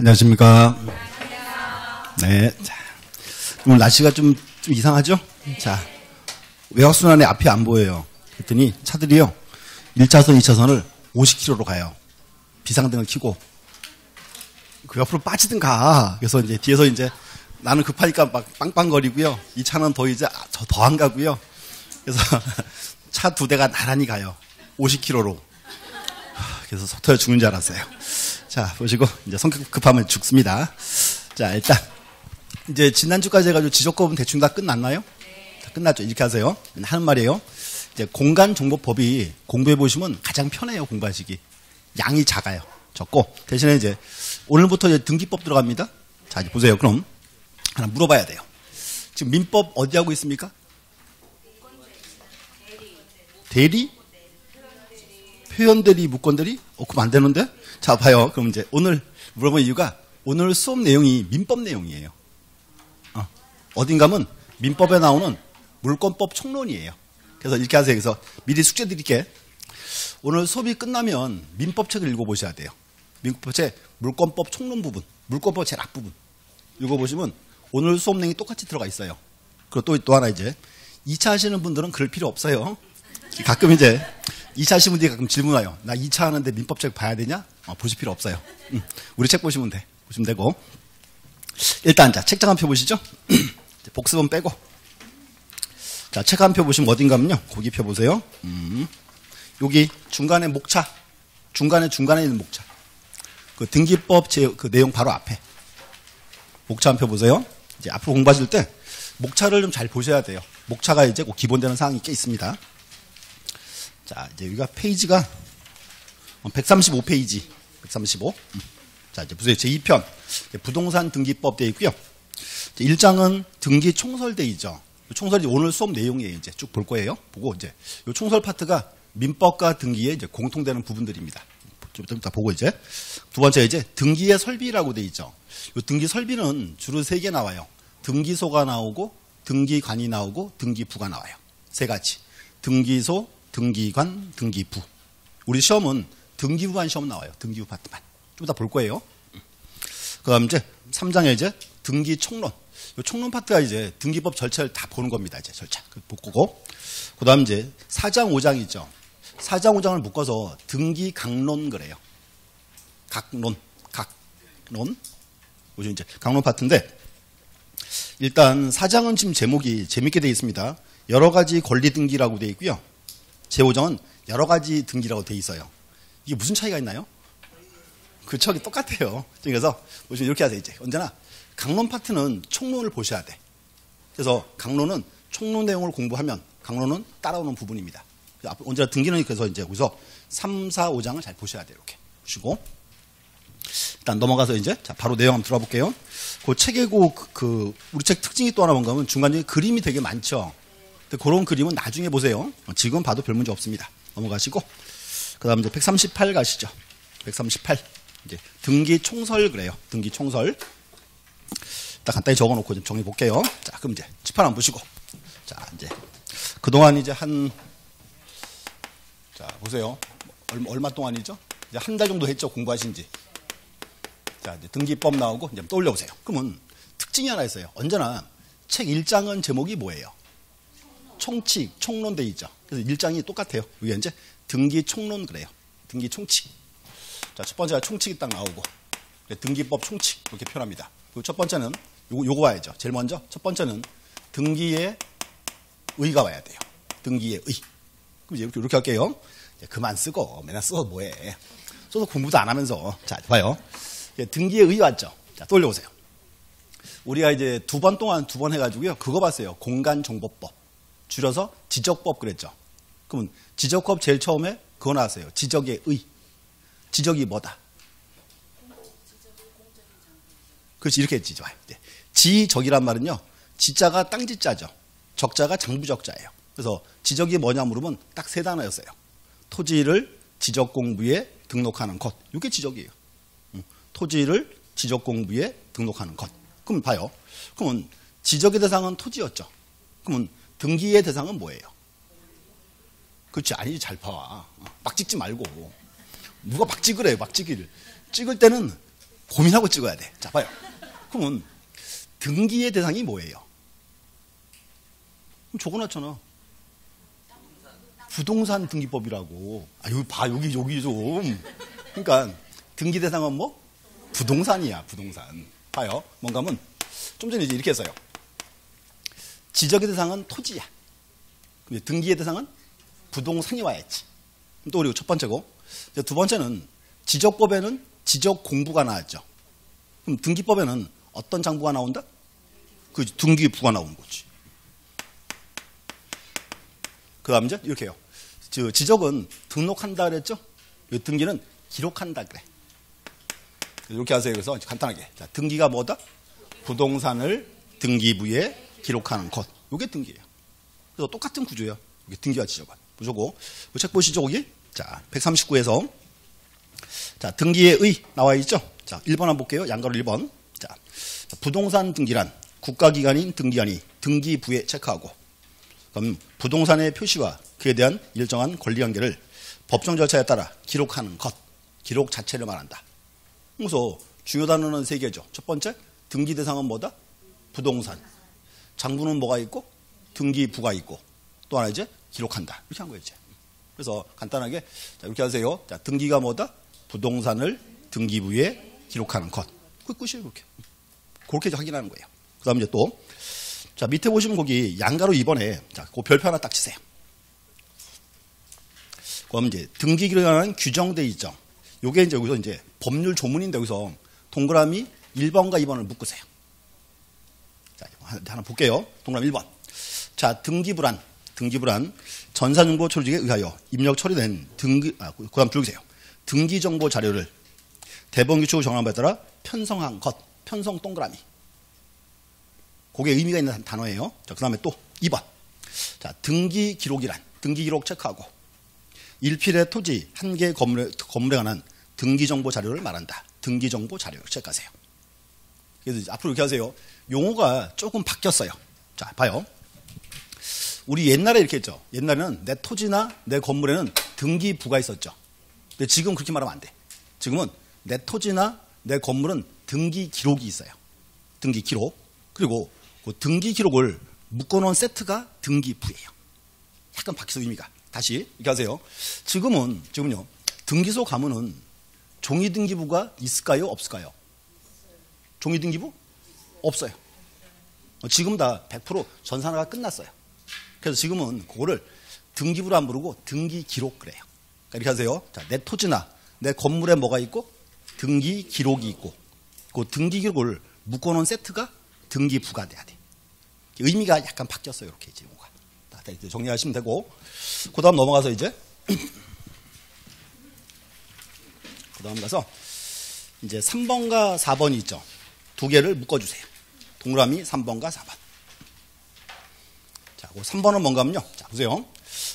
안녕하십니까. 네. 자, 오늘 날씨가 좀 이상하죠? 자, 외곽순환에 앞이 안 보여요. 그랬더니 차들이요, 1차선, 2차선을 50km로 가요. 비상등을 켜고. 그 옆으로 빠지든 가. 그래서 이제 뒤에서 이제 나는 급하니까 막 빵빵거리고요. 이 차는 더 이제 더 안 가고요. 그래서 차 두 대가 나란히 가요. 50km로. 그래서 서터져 죽는 줄 알았어요. 자, 보시고, 이제 성격 급하면 죽습니다. 자, 일단, 이제 지난주까지 해가지고 지적법은 대충 다 끝났나요? 다 끝났죠. 이렇게 하세요. 하는 말이에요. 이제 공간정보법이 공부해보시면 가장 편해요, 공부하시기. 양이 작아요. 적고. 대신에 이제, 오늘부터 이제 등기법 들어갑니다. 자, 이제 보세요. 그럼, 하나 물어봐야 돼요. 지금 민법 어디 하고 있습니까? 대리? 표현대리, 무권대리? 그럼 안 되는데? 자, 봐요. 그럼 이제 오늘 물어본 이유가 오늘 수업 내용이 민법 내용이에요. 어딘가 하면 민법에 나오는 물권법 총론이에요. 그래서 이렇게 하세요. 그래서 미리 숙제 드릴게. 오늘 수업이 끝나면 민법책을 읽어보셔야 돼요. 민법책 물권법 총론 부분, 물권법 제일 앞부분 읽어보시면 오늘 수업 내용이 똑같이 들어가 있어요. 그리고 또 하나 이제 2차 하시는 분들은 그럴 필요 없어요. 가끔 이제 2차 하시는 분들이 가끔 질문 와요. 나 2차 하는데 민법책 봐야 되냐? 보실 필요 없어요. 우리 책 보시면 되고. 일단, 자, 책장 한 표 보시죠? 복습은 빼고. 자, 책 한 표 보시면 어딘가면요. 거기 표 보세요. 여기 중간에 목차. 중간에 있는 목차. 그 등기법 그 내용 바로 앞에. 목차 한 표 보세요. 이제 앞으로 공부하실 때 목차를 좀 잘 보셔야 돼요. 목차가 이제 꼭 기본되는 사항이 꽤 있습니다. 자, 이제 여기가 페이지가 135페이지. 135. 자, 이제 보세요. 제2편. 부동산 등기법 되어 있고요. 1장은 등기 총설 되어 있죠. 총설이 오늘 수업 내용이에요. 이제 쭉 볼 거예요. 보고 이제 이 총설 파트가 민법과 등기에 이제 공통되는 부분들입니다. 좀 이따 보고 이제. 두 번째 이제 등기의 설비라고 되어 있죠. 이 등기 설비는 주로 3개 나와요. 등기소가 나오고, 등기관이 나오고, 등기부가 나와요. 3가지. 등기소, 등기관, 등기부. 우리 시험은 등기부만 시험 나와요. 등기부 파트만. 좀 이따 볼 거예요. 그 다음 이제 3장에 이제 등기 총론. 이 총론 파트가 이제 등기법 절차를 다 보는 겁니다. 이제 절차. 볼 거고. 그 다음 이제 4장, 5장 있죠. 4장, 5장을 묶어서 등기 강론 그래요. 각론. 뭐죠 이제 강론 파트인데 일단 4장은 지금 제목이 재밌게 되어 있습니다. 여러 가지 권리 등기라고 되어 있고요. 제5장은 여러 가지 등기라고 되어 있어요. 이게 무슨 차이가 있나요? 그쵸, 똑같아요. 그래서 보시면 이렇게 하세요. 이제 언제나 강론 파트는 총론을 보셔야 돼. 그래서 강론은 총론 내용을 공부하면 강론은 따라오는 부분입니다. 언제나 등기는 그래서 이제 여기서 3, 4, 5장을 잘 보셔야 돼요. 이렇게 보시고 일단 넘어가서 이제 자 바로 내용 한번 들어가 볼게요. 그 책의 우리 책 특징이 또 하나 뭔가 하면 중간중에 그림이 되게 많죠. 근데 그런 그림은 나중에 보세요. 지금 봐도 별 문제 없습니다. 넘어가시고 그 다음 이제 138 가시죠. 138 이제 등기 총설 그래요. 등기 총설. 딱 간단히 적어놓고 좀 정리해 볼게요. 자, 그럼 이제 칠판 한번 보시고 자 이제 그동안 이제 자 보세요. 얼마 동안이죠? 이제 한 달 정도 했죠. 공부하신지. 자 이제 등기법 나오고 이제 떠올려 보세요. 그러면 특징이 하나 있어요. 언제나 책 1장은 제목이 뭐예요? 총칙, 총론 돼 있죠. 그래서 1장이 똑같아요. 이게 이제 등기 총론 그래요. 등기 총칙. 자, 첫 번째가 총칙이 딱 나오고 등기법 총칙 이렇게 표현합니다. 그리고 첫 번째는 요거 와야죠. 제일 먼저 첫 번째는 등기의 의가 와야 돼요. 등기의 의. 그럼 이제 이렇게 할게요. 그만 쓰고 맨날 써서 뭐해? 써서 공부도 안 하면서 자 봐요. 등기의 의 왔죠. 자, 떠올려 보세요. 우리가 이제 두 번 해가지고요. 그거 봤어요. 공간정보법. 줄여서 지적법 그랬죠. 그러면 지적법 제일 처음에 그거 나왔어요. 지적의 의. 지적이 뭐다? 그렇지, 이렇게 했지. 좋아요. 지적이란 말은요. 지자가 땅지자죠. 적자가 장부적자예요. 그래서 지적이 뭐냐 물으면 딱 3단어였어요. 토지를 지적공부에 등록하는 것. 이게 지적이에요. 토지를 지적공부에 등록하는 것. 그럼 봐요. 그러면 지적의 대상은 토지였죠. 그러면 등기의 대상은 뭐예요? 그렇지, 아니지, 잘 봐. 막 찍지 말고. 누가 막 찍으래요, 막 찍기를. 찍을 때는 고민하고 찍어야 돼. 자, 봐요. 그러면 등기의 대상이 뭐예요? 그럼 적어놨잖아. 부동산 등기법이라고. 아, 여기 봐, 여기 좀. 그러니까 등기 대상은 뭐? 부동산이야, 부동산. 봐요. 뭔가 하면 좀 전에 이제 이렇게 했어요. 지적의 대상은 토지야. 근데 등기의 대상은 부동산이 와야지. 또 그리고 첫 번째고. 두 번째는 지적법에는 지적 공부가 나왔죠. 그럼 등기법에는 어떤 장부가 나온다? 그 등기부가 나오는 거지. 그 다음 이제 이렇게 해요. 지적은 등록한다 그랬죠? 등기는 기록한다 그래. 이렇게 하세요. 그래서 간단하게. 자, 등기가 뭐다? 부동산을 등기부에 기록하는 것. 이게 등기예요. 그래서 똑같은 구조예요. 이게 등기와 지적은. 보시고, 책 보시죠, 거기. 자, 139에서. 자, 등기의 의 나와 있죠? 자, 1번 한번 볼게요. 양가로 1번. 자, 부동산 등기란 국가기관인 등기관이 등기부에 체크하고, 그럼 부동산의 표시와 그에 대한 일정한 권리관계를 법정 절차에 따라 기록하는 것. 기록 자체를 말한다. 그래서 주요 단어는 세 개죠. 첫 번째, 등기 대상은 뭐다? 부동산. 장부는 뭐가 있고? 등기부가 있고. 또 하나 이제 기록한다. 이렇게 한 거예요, 이제. 그래서 간단하게 자, 이렇게 하세요. 자, 등기가 뭐다? 부동산을 등기부에 기록하는 것. 그게 끝이에요, 그렇게. 그렇게 확인하는 거예요. 그 다음 이제 또, 자, 밑에 보시면 거기 양가로 2번에, 자, 그 별표 하나 딱 치세요. 그럼 이제 등기 기록에 관한 규정돼 있죠. 요게 이제 여기서 이제 법률 조문인데 여기서 동그라미 1번과 2번을 묶으세요. 자, 하나 볼게요. 동그라미 1번. 자, 등기부란 전산정보 처리에 의하여 입력 처리된 그 다음 줄기세요. 등기정보 자료를 대법규칙으로 정한 바에 따라 편성한 것. 편성 동그라미. 그게 의미가 있는 단어예요. 자, 그 다음에 또 2번. 자, 등기 기록이란 등기 기록 체크하고 일필의 토지 한 개 건물에 관한 등기정보 자료를 말한다. 등기정보 자료를 체크하세요. 그래서 앞으로 이렇게 하세요. 용어가 조금 바뀌었어요. 자, 봐요. 우리 옛날에 이렇게 했죠. 옛날에는 내 토지나 내 건물에는 등기부가 있었죠. 근데 지금 그렇게 말하면 안 돼. 지금은 내 토지나 내 건물은 등기 기록이 있어요. 등기 기록. 그리고 그 등기 기록을 묶어놓은 세트가 등기부예요. 약간 바뀌어서 의미가. 다시 이렇게 하세요. 지금은요. 등기소 가면은 종이 등기부가 있을까요? 없을까요? 종이 등기부? 없어요. 지금 다 100% 전산화가 끝났어요. 그래서 지금은 그거를 등기부로 안 부르고 등기 기록 그래요. 그러니까 이렇게 하세요. 자, 내 토지나 내 건물에 뭐가 있고 등기 기록이 있고 그 등기 기록을 묶어놓은 세트가 등기부가 돼야 돼. 의미가 약간 바뀌었어요. 이렇게 이제 뭐가. 정리하시면 되고 그 다음 넘어가서 이제 그 다음 가서 이제 3번과 4번이 있죠. 두 개를 묶어주세요. 동그라미 3번과 4번. 자, 3번은 뭔가 하면요. 자, 보세요.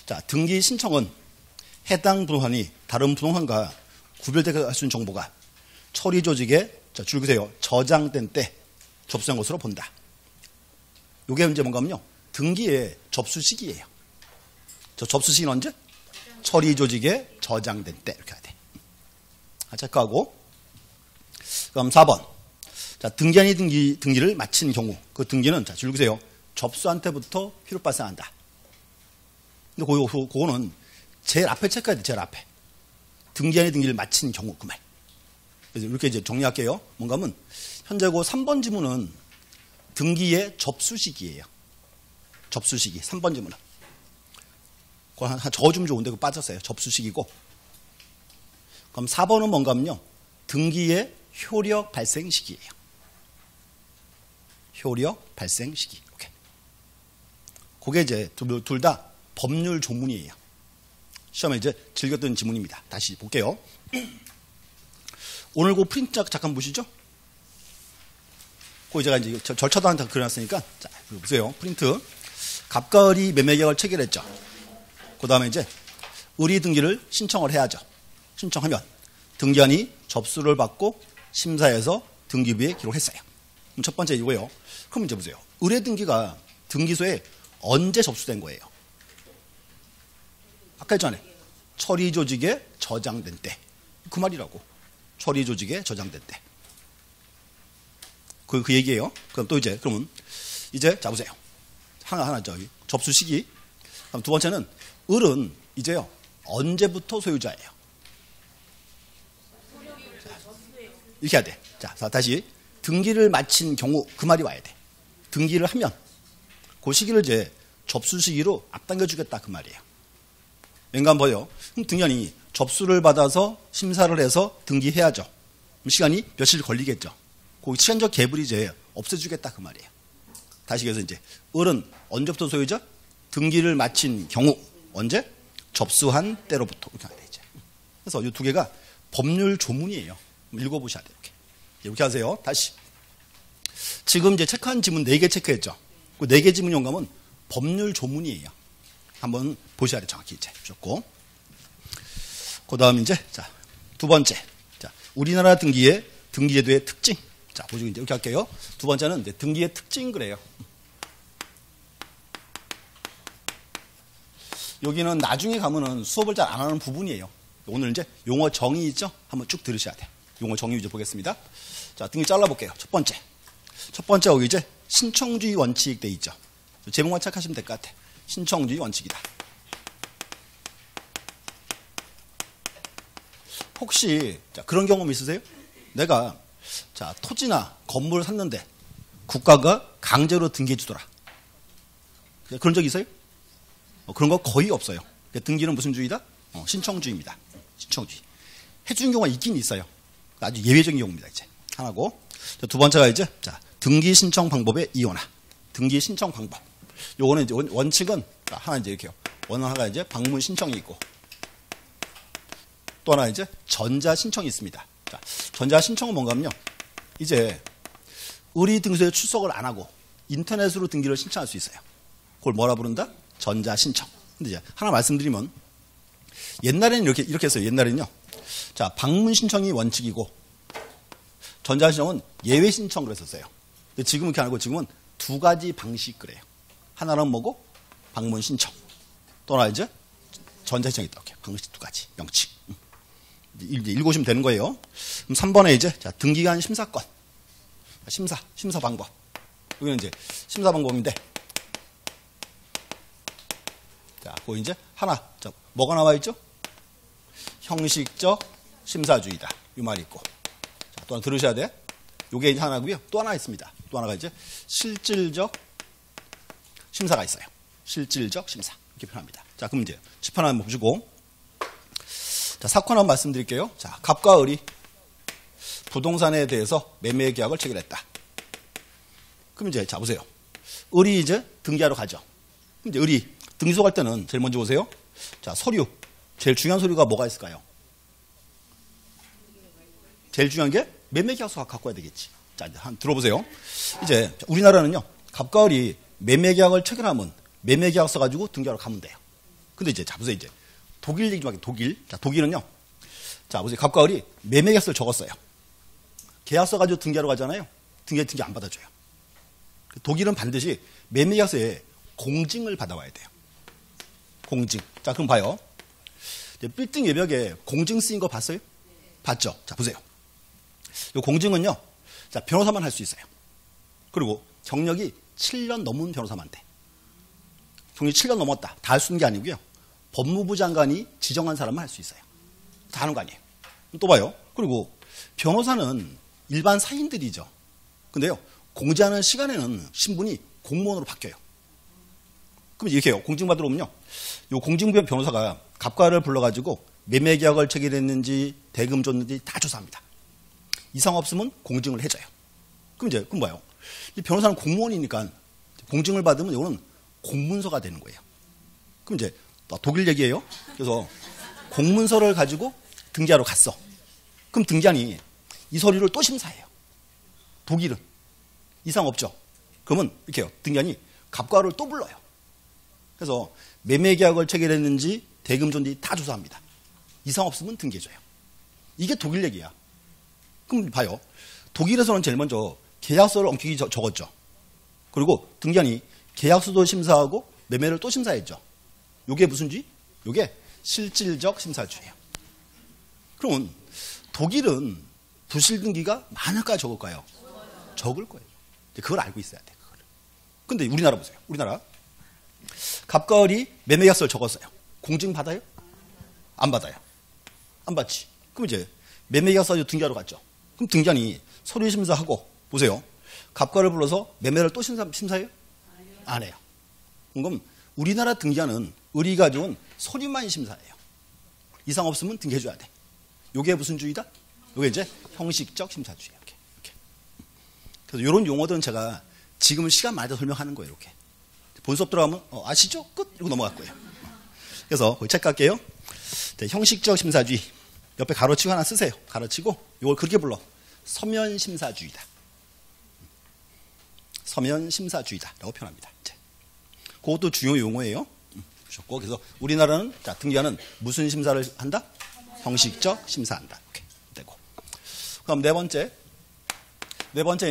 자, 등기 신청은 해당 부동산이 다른 부동산과 구별되게 할 수 있는 정보가 처리 조직에, 자, 줄기세요. 저장된 때 접수한 것으로 본다. 요게 이제 뭔가 하면요. 등기의 접수 시기예요. 저 접수 시기는 언제? 처리 조직에 저장된 때. 이렇게 해야 돼. 체크하고. 그럼 4번. 자, 등기한이 등기를 마친 경우. 그 등기는, 자, 줄기세요. 접수한 때부터 필요 발생한다. 근데 그거는 제일 앞에 체크해야 돼, 제일 앞에. 등기한이 등기를 마친 경우, 그 말. 그래서 이렇게 이제 정리할게요. 뭔가 하면, 현재 그 3번 지문은 등기의 접수 시기예요. 접수 시기. 3번 지문은. 그거 한 저어주면 좋은데, 그거 빠졌어요. 접수 시기고. 그럼 4번은 뭔가 하면요. 등기의 효력 발생 시기예요. 효력 발생 시기. 이렇게. 그게 이제 둘 다 법률 조문이에요. 시험에 이제 즐겼던 지문입니다. 다시 볼게요. 오늘 그 프린트 잠깐 보시죠. 그 제가 이제 절차도 하나 그려놨으니까 자, 보세요. 프린트. 갑과 을이 매매계약을 체결했죠. 그 다음에 이제 을이 등기를 신청을 해야죠. 신청하면 등기한이 접수를 받고 심사해서 등기부에 기록했어요. 그럼 첫 번째 이거예요. 그럼 이제 보세요. 을의 등기가 등기소에 언제 접수된 거예요? 아까 전에 처리 조직에 저장된 때. 그 말이라고. 처리 조직에 저장된 때. 그 얘기예요. 그럼 또 그러면 자 보세요. 하나 저기 접수 시기. 그럼 두 번째는 을은 이제요 언제부터 소유자예요? 이렇게 해야 돼. 자, 다시 등기를 마친 경우 그 말이 와야 돼. 등기를 하면 그 시기를 이제 접수 시기로 앞당겨 주겠다 그 말이에요. 왠가 봐요. 그럼 등기관이 접수를 받아서 심사를 해서 등기해야죠. 그럼 시간이 며칠 걸리겠죠. 그 시간적 갭을 이제 없애주겠다 그 말이에요. 다시 그래서 이제 을은 언제부터 소유자? 등기를 마친 경우 언제? 접수한 때로부터 이렇게 하면 되죠. 그래서 이 두 개가 법률 조문이에요. 읽어보셔야 돼요. 이렇게 하세요. 다시 지금 이제 체크한 지문 4개 체크했죠. 그 4개 지문 용감은 법률 조문이에요. 한번 보셔야 돼요. 정확히 이제 보셨고 그 다음 이제 자 두 번째 자 우리나라 등기의 등기제도의 특징. 자 보시고 이제 이렇게 할게요. 두 번째는 이제 등기의 특징 그래요. 여기는 나중에 가면은 수업을 잘 안 하는 부분이에요. 오늘 이제 용어 정의 있죠? 한번 쭉 들으셔야 돼요. 용어 정의 이제 보겠습니다. 자, 등기 잘라볼게요. 첫 번째 여기 이제 신청주의 원칙 돼 있죠. 제목만 착하시면 될 것 같아. 신청주의 원칙이다. 혹시 자, 그런 경험 있으세요? 내가 자 토지나 건물을 샀는데 국가가 강제로 등기해 주더라. 그런 적 있어요? 그런 거 거의 없어요. 등기는 무슨 주의다? 신청주의입니다. 신청주의. 해주는 경우가 있긴 있어요. 아주 예외적인 경우입니다. 이제 하나고 두 번째가 이제 자 등기 신청 방법의 이원화. 등기 신청 방법. 요거는 이제 원칙은 하나 이제 이렇게요. 하나가 이제 방문 신청이 있고 또 하나 이제 전자 신청이 있습니다. 자, 전자 신청은 뭔가면요. 이제 의리 등소에 출석을 안 하고 인터넷으로 등기를 신청할 수 있어요. 그걸 뭐라 부른다? 전자 신청. 근데 이제 하나 말씀드리면 옛날에는 이렇게 했어요. 옛날에는요. 자, 방문 신청이 원칙이고 전자 신청은 예외 신청을 했었어요. 근데 지금은 이렇게 안 하고 지금은 두 가지 방식 그래요. 하나는 뭐고? 방문 신청. 또 하나 이제 전자 신청이 있다. 방식 두 가지 명칭. 이제 읽으시면 되는 거예요. 그럼 3번에 이제 자, 등기관 심사권. 심사 방법. 여기는 이제 심사 방법인데 자, 그 이제 하나. 자, 뭐가 나와 있죠? 형식적 심사주의다. 이 말이 있고. 자, 또 하나 들으셔야 돼. 요게 이제 하나고요. 또 하나 있습니다. 또 하나가 이제 실질적 심사가 있어요. 실질적 심사. 이렇게 표현합니다. 자, 그럼 이제 집 하나 한번 보시고. 자, 사건 한번 말씀드릴게요. 자, 갑과 을이 부동산에 대해서 매매 계약을 체결했다. 그럼 이제 자 보세요. 을이 이제 등기하러 가죠. 그럼 이제 을이 등기소 갈 때는 제일 먼저 보세요. 자, 서류. 제일 중요한 서류가 뭐가 있을까요? 제일 중요한 게 매매 계약서 갖고 와야 되겠지. 자, 이제 한번 들어보세요. 이제 우리나라는요. 갑과 을이 매매 계약을 체결하면 매매 계약서 가지고 등기하러 가면 돼요. 근데 이제 자 보세요. 이제 독일 얘기 좀 할게요. 독일. 자, 독일은요. 자, 보세요. 갑과 을이 매매 계약서를 적었어요. 계약서 가지고 등기하러 가잖아요. 등기 안 받아줘요. 독일은 반드시 매매 계약서에 공증을 받아와야 돼요. 공증. 자, 그럼 봐요. 빌딩 외벽에 공증 쓰인 거 봤어요? 봤죠? 자, 보세요. 이 공증은요. 자, 변호사만 할 수 있어요. 그리고 경력이 7년 넘은 변호사만 돼. 경력이 7년 넘었다. 다 할 수 있는 게 아니고요. 법무부 장관이 지정한 사람만 할 수 있어요. 다 하는 거 아니에요. 또 봐요. 그리고 변호사는 일반 사인들이죠. 근데요. 공지하는 시간에는 신분이 공무원으로 바뀌어요. 그럼 이렇게 해요. 공증받으러 오면요. 이 공증부의 변호사가 갑과를 불러가지고 매매 계약을 체결했는지 대금 줬는지 다 조사합니다. 이상 없으면 공증을 해줘요. 그럼 봐요. 이 변호사는 공무원이니까 공증을 받으면 이거는 공문서가 되는 거예요. 그럼 이제 독일 얘기예요. 그래서 공문서를 가지고 등기하러 갔어. 그럼 등기관이 이 서류를 또 심사해요. 독일은 이상 없죠. 그러면 이렇게 해요. 등기관이 갑과를 또 불러요. 그래서 매매 계약을 체결했는지 대금 줬는지 다 조사합니다. 이상 없으면 등기해줘요. 이게 독일 얘기야. 그럼 봐요. 독일에서는 제일 먼저 계약서를 엄격히 적었죠. 그리고 등기관이 계약서도 심사하고 매매를 또 심사했죠. 이게 무슨 주의? 이게 실질적 심사주의예요. 그러면 독일은 부실 등기가 많을까요, 적을까요? 적을 거예요. 그걸 알고 있어야 돼. 그걸. 근데 우리나라 보세요. 우리나라 갑과 을이 매매계약서를 적었어요. 공증 받아요? 안 받아요. 안 받지. 그럼 이제 매매계약서 등기하러 갔죠. 그럼 등기관이 서류 심사하고 보세요. 갑과 을을 불러서 매매를 또 심사해요? 안 해요. 그럼 우리나라 등기관은 을이 가져온 서류만 심사해요. 이상 없으면 등기해줘야 돼. 요게 무슨 주의다? 요게 이제 형식적 심사주의. 이렇게. 그래서 이런 용어들은 제가 지금은 시간 많이 더 설명하는 거예요. 이렇게. 본 수업 들어가면 아시죠? 끝! 이러고 넘어갈 거예요. 그래서 거기 책 갈게요. 네, 형식적 심사주의. 옆에 가로치고 하나 쓰세요. 가로치고 이걸 그렇게 불러. 서면심사주의다. 서면심사주의다라고 표현합니다. 이제. 그것도 중요 용어예요. 그래서 우리나라는 자, 등기관은 무슨 심사를 한다? 형식적 심사한다. 이렇게 되고. 그럼 네 번째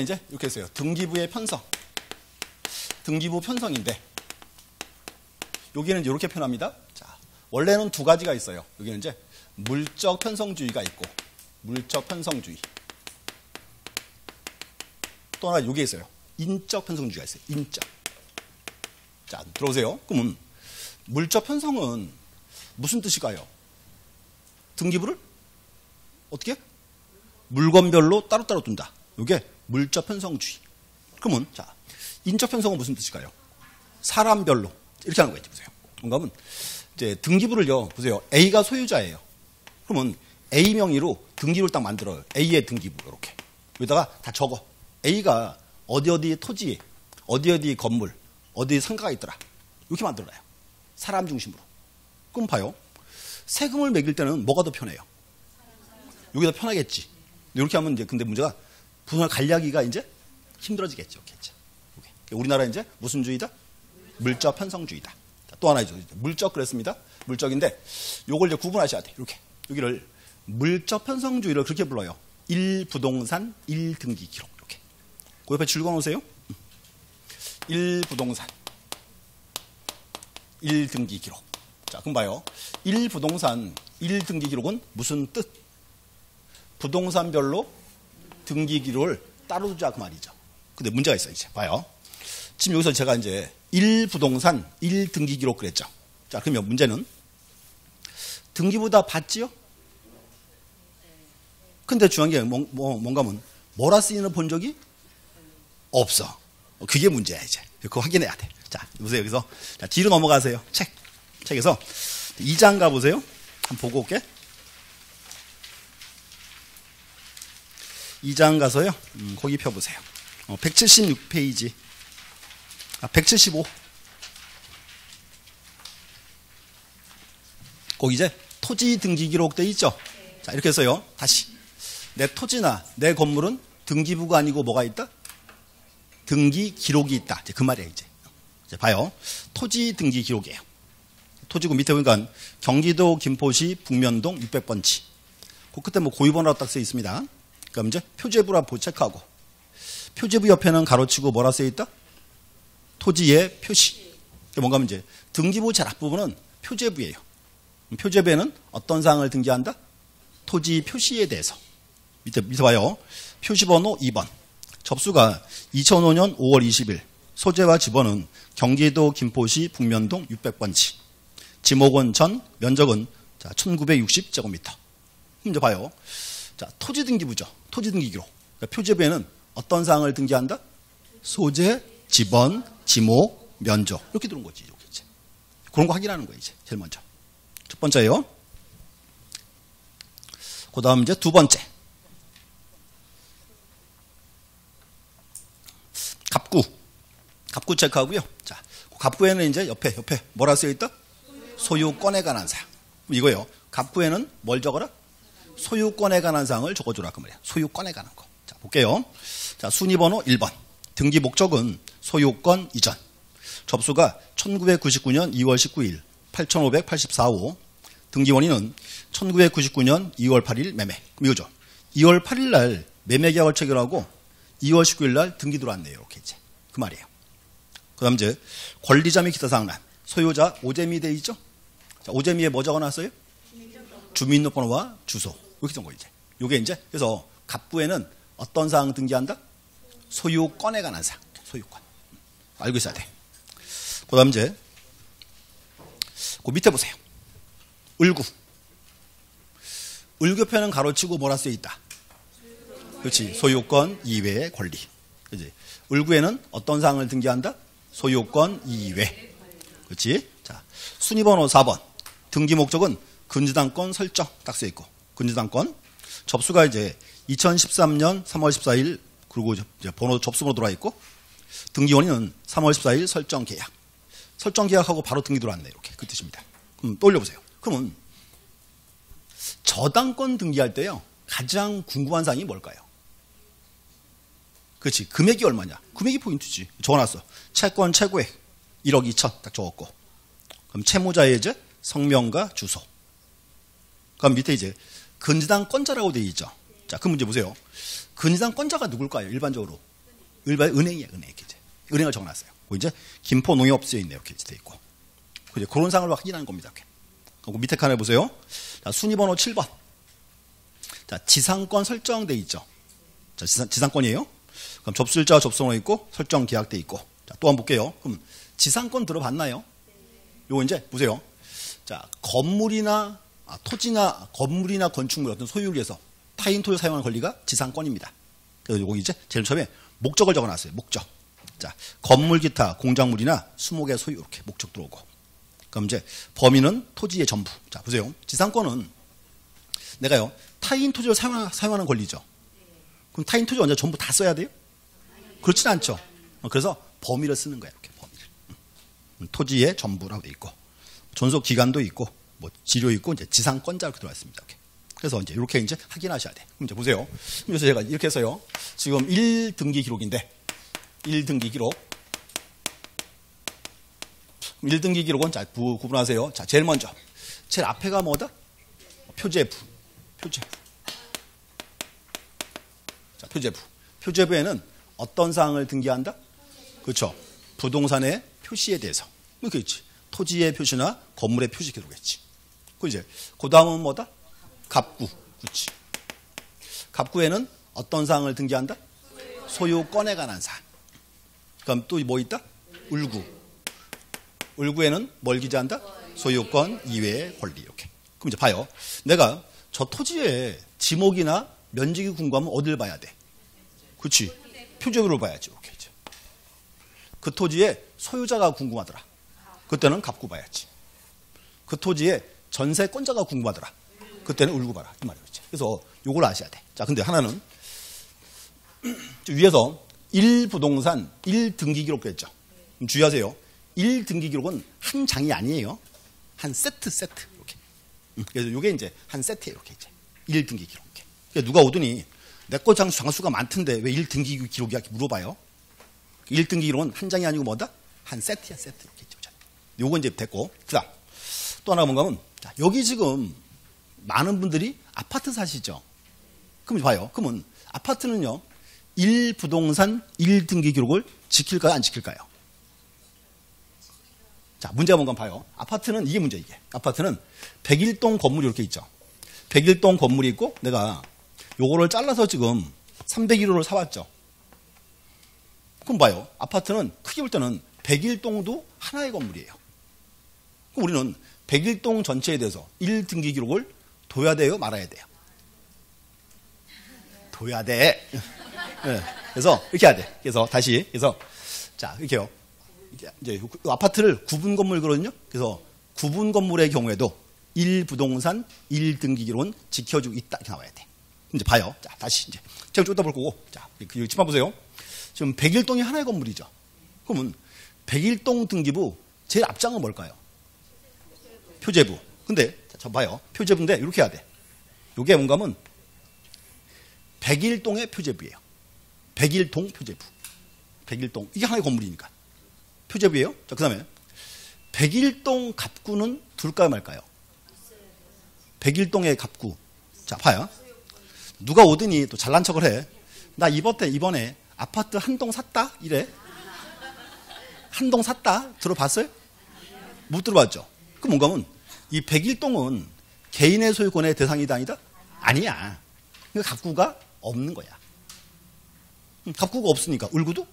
이제 이렇게 했어요. 등기부의 편성. 등기부 편성인데 여기는 이렇게 표현합니다. 자, 원래는 두 가지가 있어요. 여기는 이제 물적 편성주의가 있고 물적 편성주의. 또 하나 여기에 있어요. 인적 편성주의가 있어요. 인적. 자, 들어오세요. 그러면 물적 편성은 무슨 뜻일까요? 등기부를 어떻게? 물건별로 따로따로 둔다. 이게 물적 편성주의. 그러면 자, 인적 편성은 무슨 뜻일까요? 사람별로 이렇게 하는 거예요. 보세요. 뭔가 하면 이제 등기부를요. 보세요. A가 소유자예요. 그러면 A 명의로 등기부를 딱 만들어요. A의 등기부 이렇게. 여기다가 다 적어. A가 어디 토지에 어디 건물 어디 상가가 있더라. 이렇게 만들어놔요. 사람 중심으로. 그럼 봐요. 세금을 매길 때는 뭐가 더 편해요? 여기가 더 편하겠지. 이렇게 하면 이제 근데 문제가 분할 관리하기가 이제 힘들어지겠죠. 우리나라 이제 무슨 주의다? 물적 편성주의다. 또 하나 있죠. 물적 그랬습니다. 물적인데 요걸 이제 구분하셔야 돼. 이렇게. 여기를 물적 편성주의를 그렇게 불러요. 1부동산 1등기 기록. 이렇게. 그 옆에 줄 그어놓으세요. 1부동산 1등기 기록. 자, 그럼 봐요. 1부동산 1등기 기록은 무슨 뜻? 부동산별로 등기 기록을 따로 두자 그 말이죠. 근데 문제가 있어요. 이제 봐요. 지금 여기서 제가 이제 1부동산 1등기 기록 그랬죠. 자, 그러면 문제는 등기부 다 봤지요? 근데 중요한 게 뭔가 하면 뭐라 쓰이는 본 적이 없어. 그게 문제야 이제. 그거 확인해야 돼. 자, 보세요. 여기서 자, 뒤로 넘어가세요. 책에서 2장 가보세요. 한번 보고 올게. 2장 가서요. 거기 펴보세요. 176페이지. 175. 거기 이제 토지 등기 기록 돼 있죠. 자, 이렇게 해서요. 다시 내 토지나 내 건물은 등기부가 아니고 뭐가 있다? 등기 기록이 있다. 이제 그 말이에요. 이제 봐요. 토지 등기 기록이에요. 토지구 밑에 보니까 경기도 김포시 북면동 600번지. 그 끝에 뭐 고유번호라고 딱 써 있습니다. 그럼 이제 표제부라 체크하고 표제부 옆에는 가로치고 뭐라 써 있다? 토지의 표시. 뭔가 하면 이제 등기부 제일 앞부분은 표제부예요. 표제부에는 어떤 사항을 등기한다? 토지 표시에 대해서. 밑에 봐요. 표시번호 2번. 접수가 2005년 5월 20일. 소재와 지번은 경기도 김포시 북면동 600번지. 지목은 전, 면적은 1960제곱미터. 이제 봐요. 자, 토지 등기부죠. 토지 등기 기록. 그러니까 표제부에는 어떤 사항을 등기한다? 소재, 지번, 지목, 면적. 이렇게 들어온 거지. 이렇게 이제. 그런 거 확인하는 거예요, 이제. 제일 먼저. 첫 번째요. 그 다음 이제 두 번째. 갑구 체크하고요. 자, 갑구에는 이제 옆에 뭐라 쓰여 있다? 소유권에 관한 사항. 이거요. 갑구에는 뭘 적어라? 소유권에 관한 사항을 적어주라 그 말이야. 소유권에 관한 거. 자, 볼게요. 자, 순위번호 1번. 등기 목적은 소유권 이전. 접수가 1999년 2월 19일 8584호. 등기 원인은 1999년 2월 8일 매매. 그럼 이거죠. 2월 8일 날 매매 계약을 체결하고 2월 19일 날 등기 들어왔네요. 이렇게 이제. 그 말이에요. 그 다음 이제 권리자 및 기타 사항란. 소유자 오재미 돼 있죠? 자, 오재미에 뭐 적어놨어요? 주민등록번호와 주소. 이렇게 적은 거 이제. 요게 이제 그래서 갑부에는 어떤 사항 등기한다? 소유권에 관한 사항. 소유권. 알고 있어야 돼. 그 다음 이제, 그 밑에 보세요. 을구. 을구표는 가로치고 뭐라 쓰여 있다? 그렇지. 소유권 이외의 권리. 그렇지. 을구에는 어떤 사항을 등기한다? 소유권 이외. 그렇지. 자, 순위번호 4번. 등기 목적은 근저당권 설정 딱 써 있고. 근저당권. 접수가 이제 2013년 3월 14일 그리고 이제 번호 접수번호 들어와 있고 등기원인은 3월 14일 설정 계약. 설정 계약하고 바로 등기 들어왔네. 이렇게 그 뜻입니다. 그럼 또 올려보세요. 그러면 저당권 등기할 때요. 가장 궁금한 사항이 뭘까요? 그렇지. 금액이 얼마냐? 금액이 포인트지. 적어놨어. 채권 최고액 1억 2천 딱 적었고. 그럼 채무자의 이제 성명과 주소. 그럼 밑에 이제 근저당권자라고 되어 있죠. 자, 그 문제 보세요. 근저당권자가 누굴까요? 일반적으로 은행이야, 은행. 이제 은행을 적어놨어요. 이제 김포농협 쓰여 있네요. 이렇게 돼 있고. 이제 그런 상을 확인하는 겁니다. 그리고 밑에 칸에 보세요. 자, 순위번호 7번. 자, 지상권 설정돼 있죠. 자, 지상권이에요. 그럼 접수일자와 접수번호 있고 설정 계약돼 있고. 자, 또 한번 볼게요. 그럼 지상권 들어봤나요? 요거 이제 보세요. 자, 건물이나 토지나 건물이나 건축물 어떤 소유를 위해서 타인 토지를 사용하는 권리가 지상권입니다. 그래서 요거 이제 제일 처음에 목적을 적어놨어요. 목적. 자, 건물 기타 공작물이나 수목의 소유 이렇게 목적 들어오고. 그럼 이제 범위는 토지의 전부. 자, 보세요. 지상권은 내가요 타인 토지를 사용하는 권리죠. 그럼 타인 토지 언제 전부 다 써야 돼요? 그렇진 않죠. 그래서 범위를 쓰는 거예요. 이렇게 범위를. 토지의 전부라고 돼 있고 존속 기간도 있고 뭐 지료 있고 이제 지상권자 이렇게 들어와 있습니다. 이렇게. 그래서 이제 이렇게 이제 확인하셔야 돼. 그럼 이제 보세요. 그래서 제가 이렇게 해서요. 지금 1등기 기록인데 1등기 기록. 1등기 기록은 자 구분하세요. 자, 제일 먼저 제일 앞에가 뭐다? 표제부. 표제부. 자, 표제부. 표제부에는 어떤 사항을 등기한다? 그렇죠. 부동산의 표시에 대해서. 이렇게 있지. 토지의 표시나 건물의 표시 기록했지. 그 이제 그 다음은 뭐다? 갑구. 그렇지. 갑구에는 어떤 사항을 등기한다? 소유권에 관한 사항. 그럼 또 뭐 있다? 을구. 을구에는 뭘 기재한다? 소유권 이외의 권리. 이렇게. 그럼 이제 봐요. 내가 저 토지의 지목이나 면적이 궁금하면 어딜 봐야 돼? 그렇지. 표제부를 봐야지. 이렇게 이제. 그 토지의 소유자가 궁금하더라. 그때는 갑구 봐야지. 그 토지의 전세권자가 궁금하더라. 그때는 을구 봐라. 이 말이었지. 그래서 요걸 아셔야 돼. 자, 근데 하나는 위에서 1부동산 1등기 기록 했죠. 주의하세요. 1등기 기록은 한 장이 아니에요. 한 세트 이렇게. 그래서 요게 이제 한 세트예요. 이렇게 이제 1등기 기록. 그러니까 누가 오더니 내 거 장수가 많던데 왜 1등기 기록이야? 이렇게 물어봐요. 1등기 기록은 한 장이 아니고 뭐다? 한 세트야, 세트. 이렇게 있죠. 요거 이제 됐고. 그다음 또 하나가 뭔가 하면 자, 여기 지금 많은 분들이 아파트 사시죠. 그럼 봐요. 그러면 아파트는요. 1부동산 1등기 기록을 지킬까요? 안 지킬까요? 자, 문제가 뭔가 봐요. 아파트는 이게 문제 이게. 아파트는 101동 건물이 이렇게 있죠. 101동 건물이 있고 내가 요거를 잘라서 지금 301호를 사왔죠. 그럼 봐요. 아파트는 크게 볼 때는 101동도 하나의 건물이에요. 그럼 우리는 101동 전체에 대해서 1등기 기록을 둬야 돼요? 말아야 돼요? 둬야 돼. 네. 그래서 이렇게 해야 돼. 그래서 다시 그래서 자 이렇게요. 이제 아파트를 구분 건물이거든요. 그래서 구분 건물의 경우에도 1부동산 1등기 기록은 지켜주고 있다 이렇게 나와야 돼. 이제 봐요. 자 다시 이제 제가 좀 이따 볼 거고. 자 여기 집만 보세요. 지금 101동이 하나의 건물이죠. 그러면 101동 등기부 제일 앞장은 뭘까요? 표제부. 근데 자 봐요. 표제부인데 이렇게 해야 돼. 이게 뭔가 하면 101동의 표제부예요. 101동 표제부. 101동. 이게 하나의 건물이니까. 표제부예요. 자, 그 다음에 101동 갑구는 둘까요 말까요? 101동의 갑구. 자, 봐요. 누가 오더니 또 잘난 척을 해. 나 이번에 아파트 한 동 샀다? 이래. 한 동 샀다? 들어봤어요? 못 들어봤죠? 그럼 뭔가 하면 이 101동은 개인의 소유권의 대상이다 아니다? 아니야. 그 갑구가 없는 거야. 갑구가 없으니까 을구도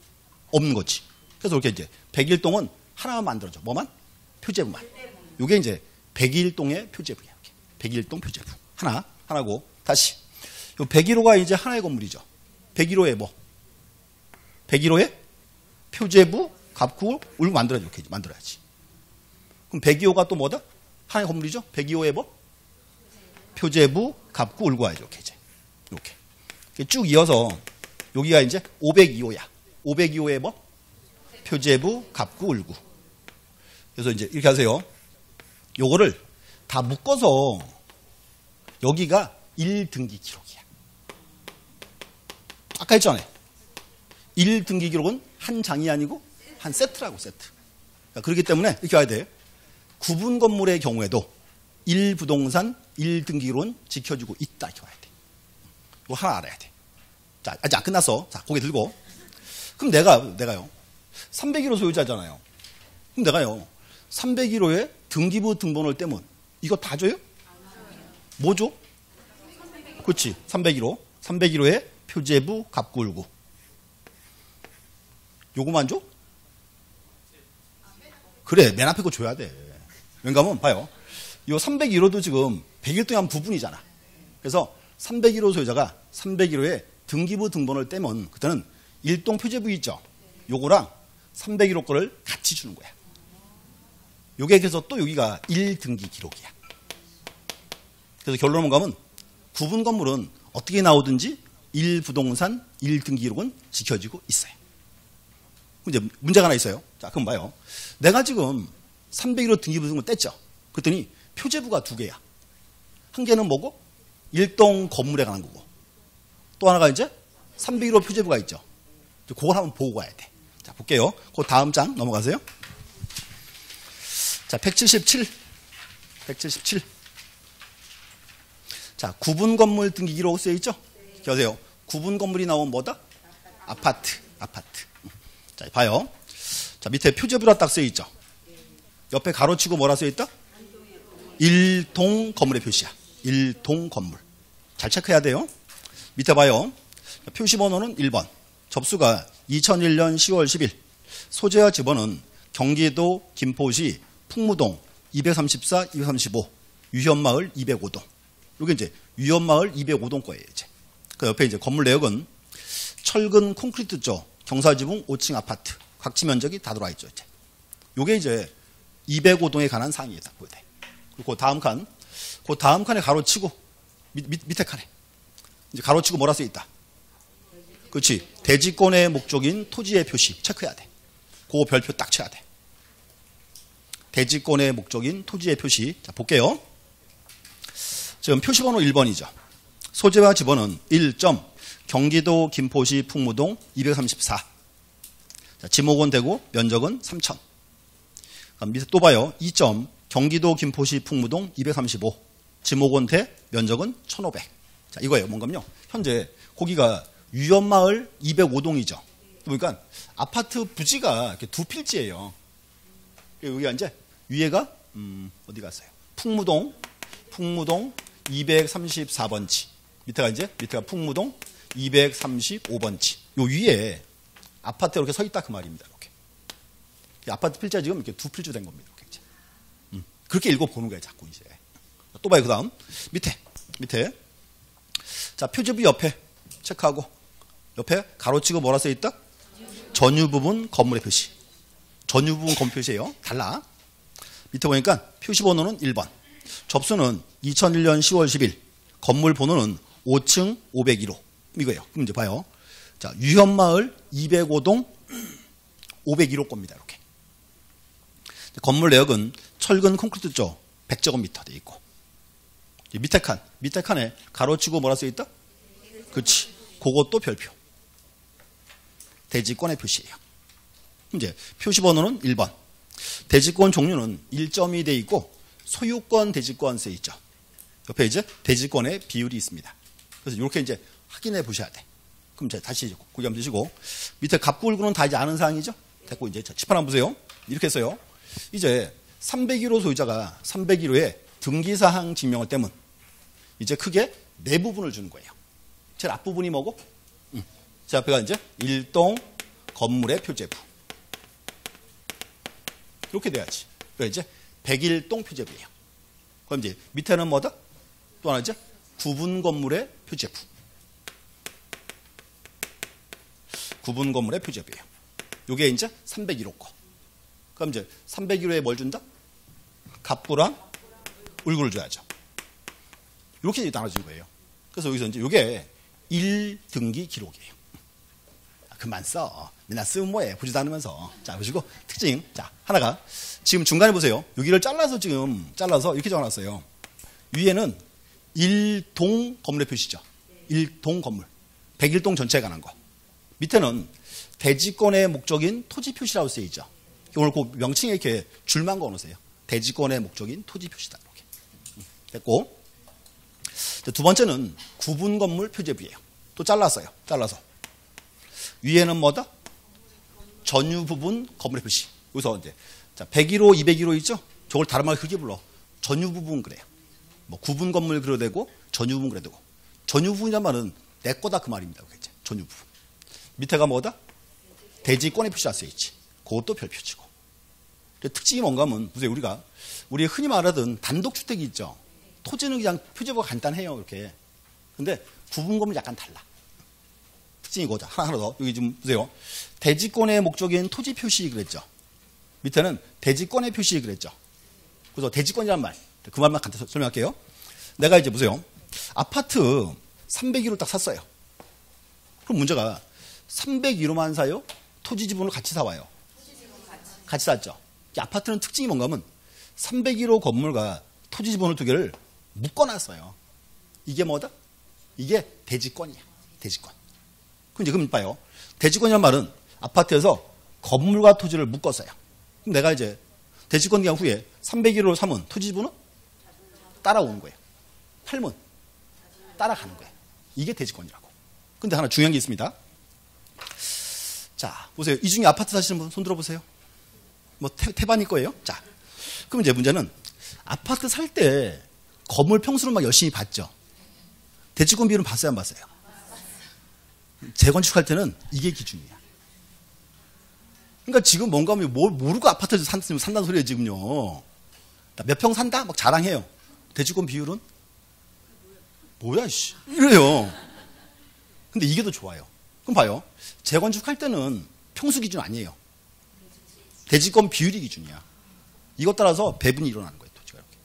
없는 거지. 그래서 이렇게 이제 101동은 하나만 만들어져. 뭐만? 표제부만. 요게 이제 101동의 표제부야. 101동 표제부. 하나고. 다시. 요 101호가 이제 하나의 건물이죠. 101호에 뭐? 101호에 표제부, 갑구, 을구 만들어야지. 이렇게 만들어야지. 그럼 102호가 또 뭐다? 하나의 건물이죠. 102호에 뭐? 표제부, 갑구, 을구 와야죠. 이렇게 이제. 이렇게. 쭉 이어서 여기가 이제 502호야. 502호에 뭐? 표제부, 갑구, 을구. 그래서 이제 이렇게 하세요. 요거를 다 묶어서 여기가 1등기 기록이야. 아까 했잖아요. 1등기 기록은 한 장이 아니고 한 세트라고, 세트. 그렇기 때문에 이렇게 와야 돼. 구분 건물의 경우에도 1부동산 1등기 기록은 지켜주고 있다. 이렇게 와야 돼. 이거 하나 알아야 돼. 자, 아직 안 끝났어. 자, 고개 들고. 그럼 내가요. 301호 소유자잖아요. 그럼 내가요. 301호에 등기부 등본을 떼면 이거 다 줘요? 뭐 줘? 그렇지. 301호. 301호에 표제부, 갑구, 을구. 요거만 줘? 그래. 맨 앞에 거 줘야 돼. 왜냐면 봐요. 이 301호도 지금 101동의 한 부분이잖아. 그래서 301호 소유자가 301호에 등기부 등본을 떼면 그때는 일동 표제부 있죠. 요거랑 301호 거를 같이 주는 거야. 요게 그래서 또 여기가 1등기 기록이야. 그래서 결론은 가면 구분 건물은 어떻게 나오든지 1부동산 1등기 기록은 지켜지고 있어요. 이제 문제가 하나 있어요. 자, 그럼 봐요. 내가 지금 301호 등기부 등본 뗐죠. 그랬더니 표제부가 두 개야. 한 개는 뭐고? 일동 건물에 관한 거고. 또 하나가 이제 301호 표제부가 있죠. 그걸 한번 보고 가야 돼. 자, 볼게요. 그 다음 장 넘어가세요. 자, 177. 자, 구분 건물 등기 기록 쓰여 있죠? 기억하세요. 구분 건물이 나오면 뭐다? 아파트. 자, 봐요. 자, 밑에 표제부라 딱 쓰여 있죠? 옆에 가로치고 뭐라 쓰여 있다? 일동 건물의 표시야. 일동 건물. 잘 체크해야 돼요. 밑에 봐요. 표시번호는 1번. 접수가 2001년 10월 10일. 소재와 지번은 경기도 김포시 풍무동 234, 235, 유현마을 205동. 이게 이제 유현마을 205동 거예요, 이제. 그 옆에 이제 건물 내역은 철근 콘크리트조 경사지붕 5층 아파트. 각지 면적이 다 들어와 있죠, 이제. 요게 이제 205동에 관한 사항이다. 그리고 그 다음 칸에 가로치고 밑에 칸에 이제 가로치고 뭐라 써 있다. 그렇지. 대지권의 목적인 토지의 표시 체크해야 돼. 그거 별표 딱 쳐야 돼. 대지권의 목적인 토지의 표시. 자, 볼게요. 지금 표시번호 1번이죠. 소재와 지번은 1점 경기도 김포시 풍무동 234. 자, 지목원 되고 면적은 3천. 밑에 또 봐요. 2점 경기도 김포시 풍무동 235. 지목원 대 면적은 1,500. 자, 이거예요. 뭔가요? 현재 거기가 유현마을 205동이죠. 그러니까 아파트 부지가 이렇게 두 필지예요. 여기가 이제 위에가 어디 갔어요? 풍무동 234번지. 밑에가 풍무동 235번지. 요 위에 아파트가 이렇게 서 있다 그 말입니다. 이렇게. 이 아파트 필지가 지금 이렇게 두 필주 된 겁니다. 이렇게. 그렇게 읽어보는 거예요, 자꾸 이제. 또 봐요, 그 다음. 밑에. 자, 표지부 옆에 체크하고, 옆에 가로치고 뭐라 써 있다? 전유 부분 건물의 표시. 전유 부분 건물 표시예요. 달라. 밑에 보니까 표시번호는 1번. 접수는 2001년 10월 10일. 건물 번호는 5층 501호. 이거예요. 그럼 이제 봐요. 자, 유현마을 205동 501호 겁니다. 이렇게. 건물 내역은 철근 콘크리트조 100제곱미터 돼 있고. 밑에 칸에 가로치고 뭐라 써 있다? 그렇지. 그것도 별표. 대지권의 표시예요. 이제 표시번호는 1번. 대지권 종류는 1점이 돼 있고 소유권 대지권 써 있죠. 옆에 이제 대지권의 비율이 있습니다. 그래서 이렇게 이제 확인해 보셔야 돼. 그럼 이제 다시 고개 한번 드시고 밑에 갑구 을구는 다 이제 아는 사항이죠. 됐고 이제 칠판 한번 보세요. 이렇게 했어요. 이제 301호 소유자가 301호에 등기사항 증명을 떼면 이제 크게 네 부분을 주는 거예요. 제일 앞부분이 뭐고? 제 앞에가 이제 1동 건물의 표제부. 이렇게 돼야지. 그래 이제 101동 표제부예요. 그럼 이제 밑에는 뭐다? 또 하나 이제 구분 건물의 표제부. 구분 건물의 표제부예요. 요게 이제 301호 거. 그럼 이제 301호에 뭘 준다? 갑부랑 울구를 줘야죠. 이렇게 나눠진 거예요. 그래서 여기서 이제 요게 1등기 기록이에요. 그만 써. 맨날 쓰면 뭐해. 보지도 않으면서. 자, 보시고 특징. 자, 하나가 지금 중간에 보세요. 여기를 잘라서 이렇게 적어놨어요. 위에는 1동 건물의 표시죠. 1동 건물. 101동 전체에 관한 거. 밑에는 대지권의 목적인 토지 표시라고 쓰여있죠. 오늘 그 명칭에 이렇게 줄만 그어놓으세요. 대지권의 목적인 토지 표시다. 이렇게. 됐고. 두 번째는 구분 건물 표제부예요. 또 잘라서. 위에는 뭐다? 전유 부분 건물의 표시. 여기서 이제, 자, 101호, 201호 있죠? 저걸 다른 말로 그렇게 불러. 전유 부분 그래요. 뭐, 구분 건물 그려도 되고, 전유 부분 그려도 되고. 전유 부분이란 말은 내 거다 그 말입니다. 그겠지? 전유 부분. 밑에가 뭐다? 대지권의 표시가 쓰여있지. 그것도 별표치고. 특징이 뭔가 하면, 보세요. 우리 흔히 말하던 단독주택이 있죠? 토지는 그냥 표제부가 간단해요. 이렇게. 근데 구분 건물이 약간 달라. 특징이 이거죠. 하나 더. 여기 좀 보세요. 대지권의 목적인 토지 표시 그랬죠. 밑에는 대지권의 표시 그랬죠. 그래서 대지권이란 말. 그 말만 간단히 설명할게요. 내가 이제 보세요. 아파트 301호 딱 샀어요. 그럼 문제가 301호만 사요? 토지 지분을 같이 사와요? 같이 샀죠. 이 아파트는 특징이 뭔가 하면 301호 건물과 토지 지분을 두 개를 묶어놨어요. 이게 뭐다? 이게 대지권이야. 대지권. 그럼 이제 그럼 봐요. 대지권이란 말은 아파트에서 건물과 토지를 묶었어요. 그럼 내가 이제 대지권 기간 후에 301호를 사면 토지 지분은 따라오는 거예요. 팔면 따라가는 거예요. 이게 대지권이라고. 근데 하나 중요한 게 있습니다. 자, 보세요. 이 중에 아파트 사시는 분 손 들어보세요. 뭐 태반일 거예요. 자, 그럼 이제 문제는 아파트 살 때 건물 평수를 막 열심히 봤죠. 대지권 비율은 봤어요, 안 봤어요? 재건축할 때는 이게 기준이야. 그러니까 지금 뭔가 뭘 모르고 아파트에서 산다는 소리예요, 지금요. 몇 평 산다? 막 자랑해요. 대지권 비율은? 뭐야, 씨. 이래요. 근데 이게 더 좋아요. 그럼 봐요. 재건축할 때는 평수 기준 아니에요. 대지권 비율이 기준이야. 이것 따라서 배분이 일어나는 거예요, 토지가 이렇게.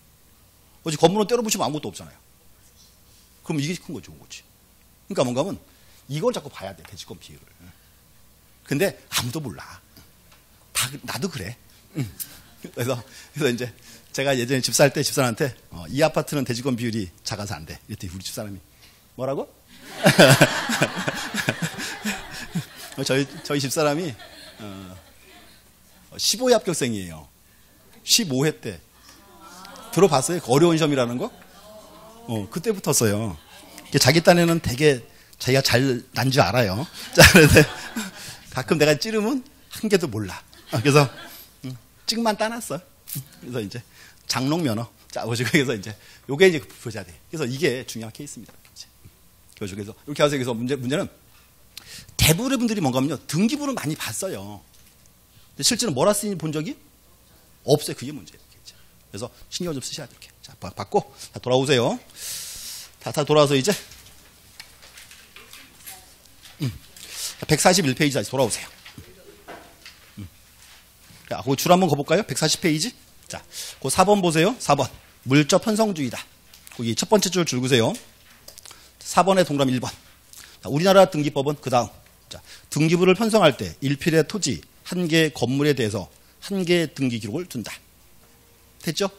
어제 건물은 때려부시면 아무것도 없잖아요. 그럼 이게 큰 거죠, 좋은 거지. 그러니까 뭔가 하면 이걸 자꾸 봐야 돼, 대지권 비율을. 근데 아무도 몰라. 나도 그래. 그래서 이제 제가 예전에 집 살 때 집사람한테 이 아파트는 대지권 비율이 작아서 안 돼. 이랬더니 우리 집사람이 뭐라고? 저희 집사람이 15회 합격생이에요. 15회 때. 들어봤어요? 어려운 시험이라는 거? 그때 붙었어요. 자기 딴에는 되게 자기가 잘 난 줄 알아요. 자, 그런데 가끔 내가 찌르면 한 개도 몰라. 그래서 찍만 따놨어. 그래서 이제 장롱 면허. 자, 보시고 그래서 이제 요게 이제 보셔야 돼. 그래서 이게 중요한 케이스입니다. 그래서 이렇게 하세요. 그래서 문제는 대부분의 분들이 뭔가 하면요. 등기부를 많이 봤어요. 근데 실제로 뭐라 쓰인지 본 적이 없어요. 그게 문제예요. 그래서 신경 좀 쓰셔야 돼요. 자, 받고 다 돌아오세요. 다 돌아와서 이제 141페이지 다시 돌아오세요. 자, 그 줄 한번 가볼까요? 140페이지. 자, 그 4번 보세요. 4번. 물적 편성주의다. 거기 첫 번째 줄 줄구세요. 4번에 동그라미 1번. 자, 우리나라 등기법은 그 다음. 자, 등기부를 편성할 때 1필의 토지, 1개의 건물에 대해서 1개의 등기 기록을 둔다. 됐죠?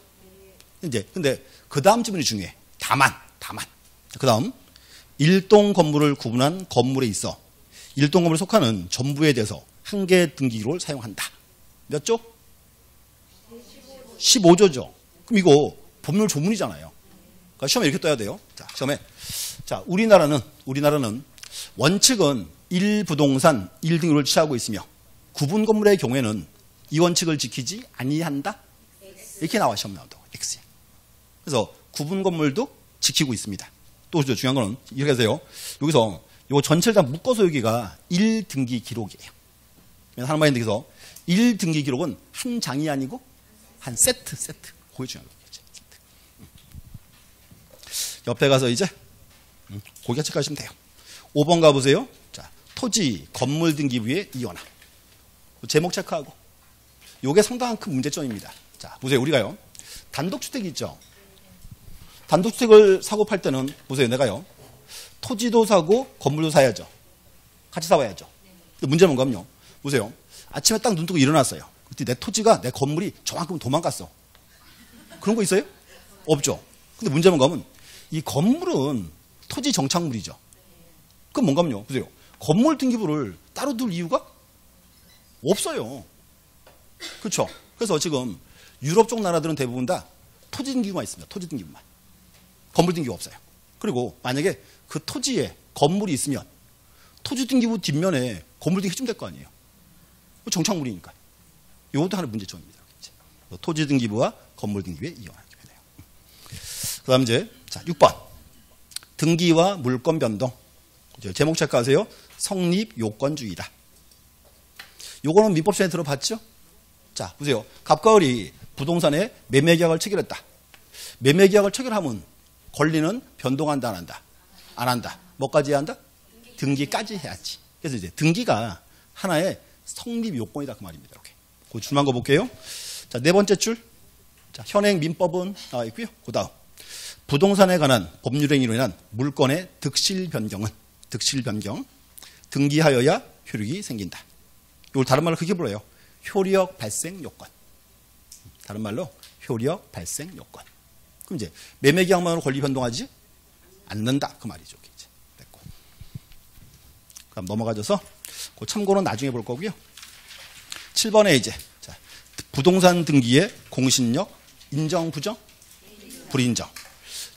이제, 근데 그 다음 지문이 중요해. 다만. 그 다음. 1동 건물을 구분한 건물에 있어 1동 건물에 속하는 전부에 대해서 1개의 등기 기록을 사용한다. 몇 조? 15조죠. 그럼 이거 법률 조문이잖아요. 그러니까 시험에 이렇게 떠야 돼요. 자, 시험에. 자, 우리나라는 원칙은 1부동산 1등기를 취하고 있으며 구분 건물의 경우에는 이 원칙을 지키지 아니한다. 이렇게 나와 시험 나온다고. X. 그래서 구분 건물도 지키고 있습니다. 또 중요한 거는 이렇게 하세요. 여기서 요거 전체를 다 묶어서 여기가 1등기 기록이에요. 하나만드에서 1등기 기록은 한 장이 아니고 한 세트. 그게 중요한 거겠지. 옆에 가서 이제 고객 체크하시면 돼요. 5번 가보세요. 자, 토지, 건물 등기부의 이원화. 제목 체크하고. 요게 상당한 큰 문제점입니다. 자, 보세요. 우리가요. 단독주택이 있죠. 단독주택을 사고 팔 때는 보세요. 내가요. 토지도 사고 건물도 사야죠. 같이 사와야죠. 근데 문제는 뭔가요? 보세요. 아침에 딱 눈 뜨고 일어났어요. 그때 내 토지가 내 건물이 저만큼 도망갔어. 그런 거 있어요? 없죠. 근데 문제는 뭔가면 이 건물은 토지 정착물이죠. 그럼 뭔가요? 보세요. 건물 등기부를 따로 둘 이유가 없어요. 그렇죠? 그래서 지금 유럽 쪽 나라들은 대부분 다 토지 등기부만 있습니다. 토지 등기부만. 건물 등기부가 없어요. 그리고 만약에 그 토지에 건물이 있으면 토지 등기부 뒷면에 건물 등기 해주면 될 거 아니에요. 정착물이니까. 이것도 하나의 문제점입니다. 토지 등기부와 건물 등기부의 이용하게 되네요. 그 다음 이제, 자, 6번. 등기와 물권 변동. 제목 체크하세요. 성립 요건주의다. 요거는 민법 시간에 들어봤죠? 자, 보세요. 갑과 을이 부동산에 매매계약을 체결했다. 매매계약을 체결하면 권리는 변동한다, 안 한다? 안 한다. 뭐까지 해야 한다? 등기까지 해야지. 그래서 이제 등기가 하나의 성립 요건이다. 그 말입니다. 이렇게. 그 줄만 거 볼게요. 자, 네 번째 줄. 자, 현행 민법은 나와 있고요. 그 다음. 부동산에 관한 법률행위로 인한 물권의 득실 변경. 등기하여야 효력이 생긴다. 이걸 다른 말로 크게 불러요. 효력 발생 요건. 다른 말로 효력 발생 요건. 그럼 이제 매매계약만으로 권리 변동하지 않는다. 그 말이죠. 이제 됐고. 그럼 넘어가져서 그 참고는 나중에 볼 거고요. 7번에 이제 자, 부동산 등기의 공신력 인정 부정 불인정.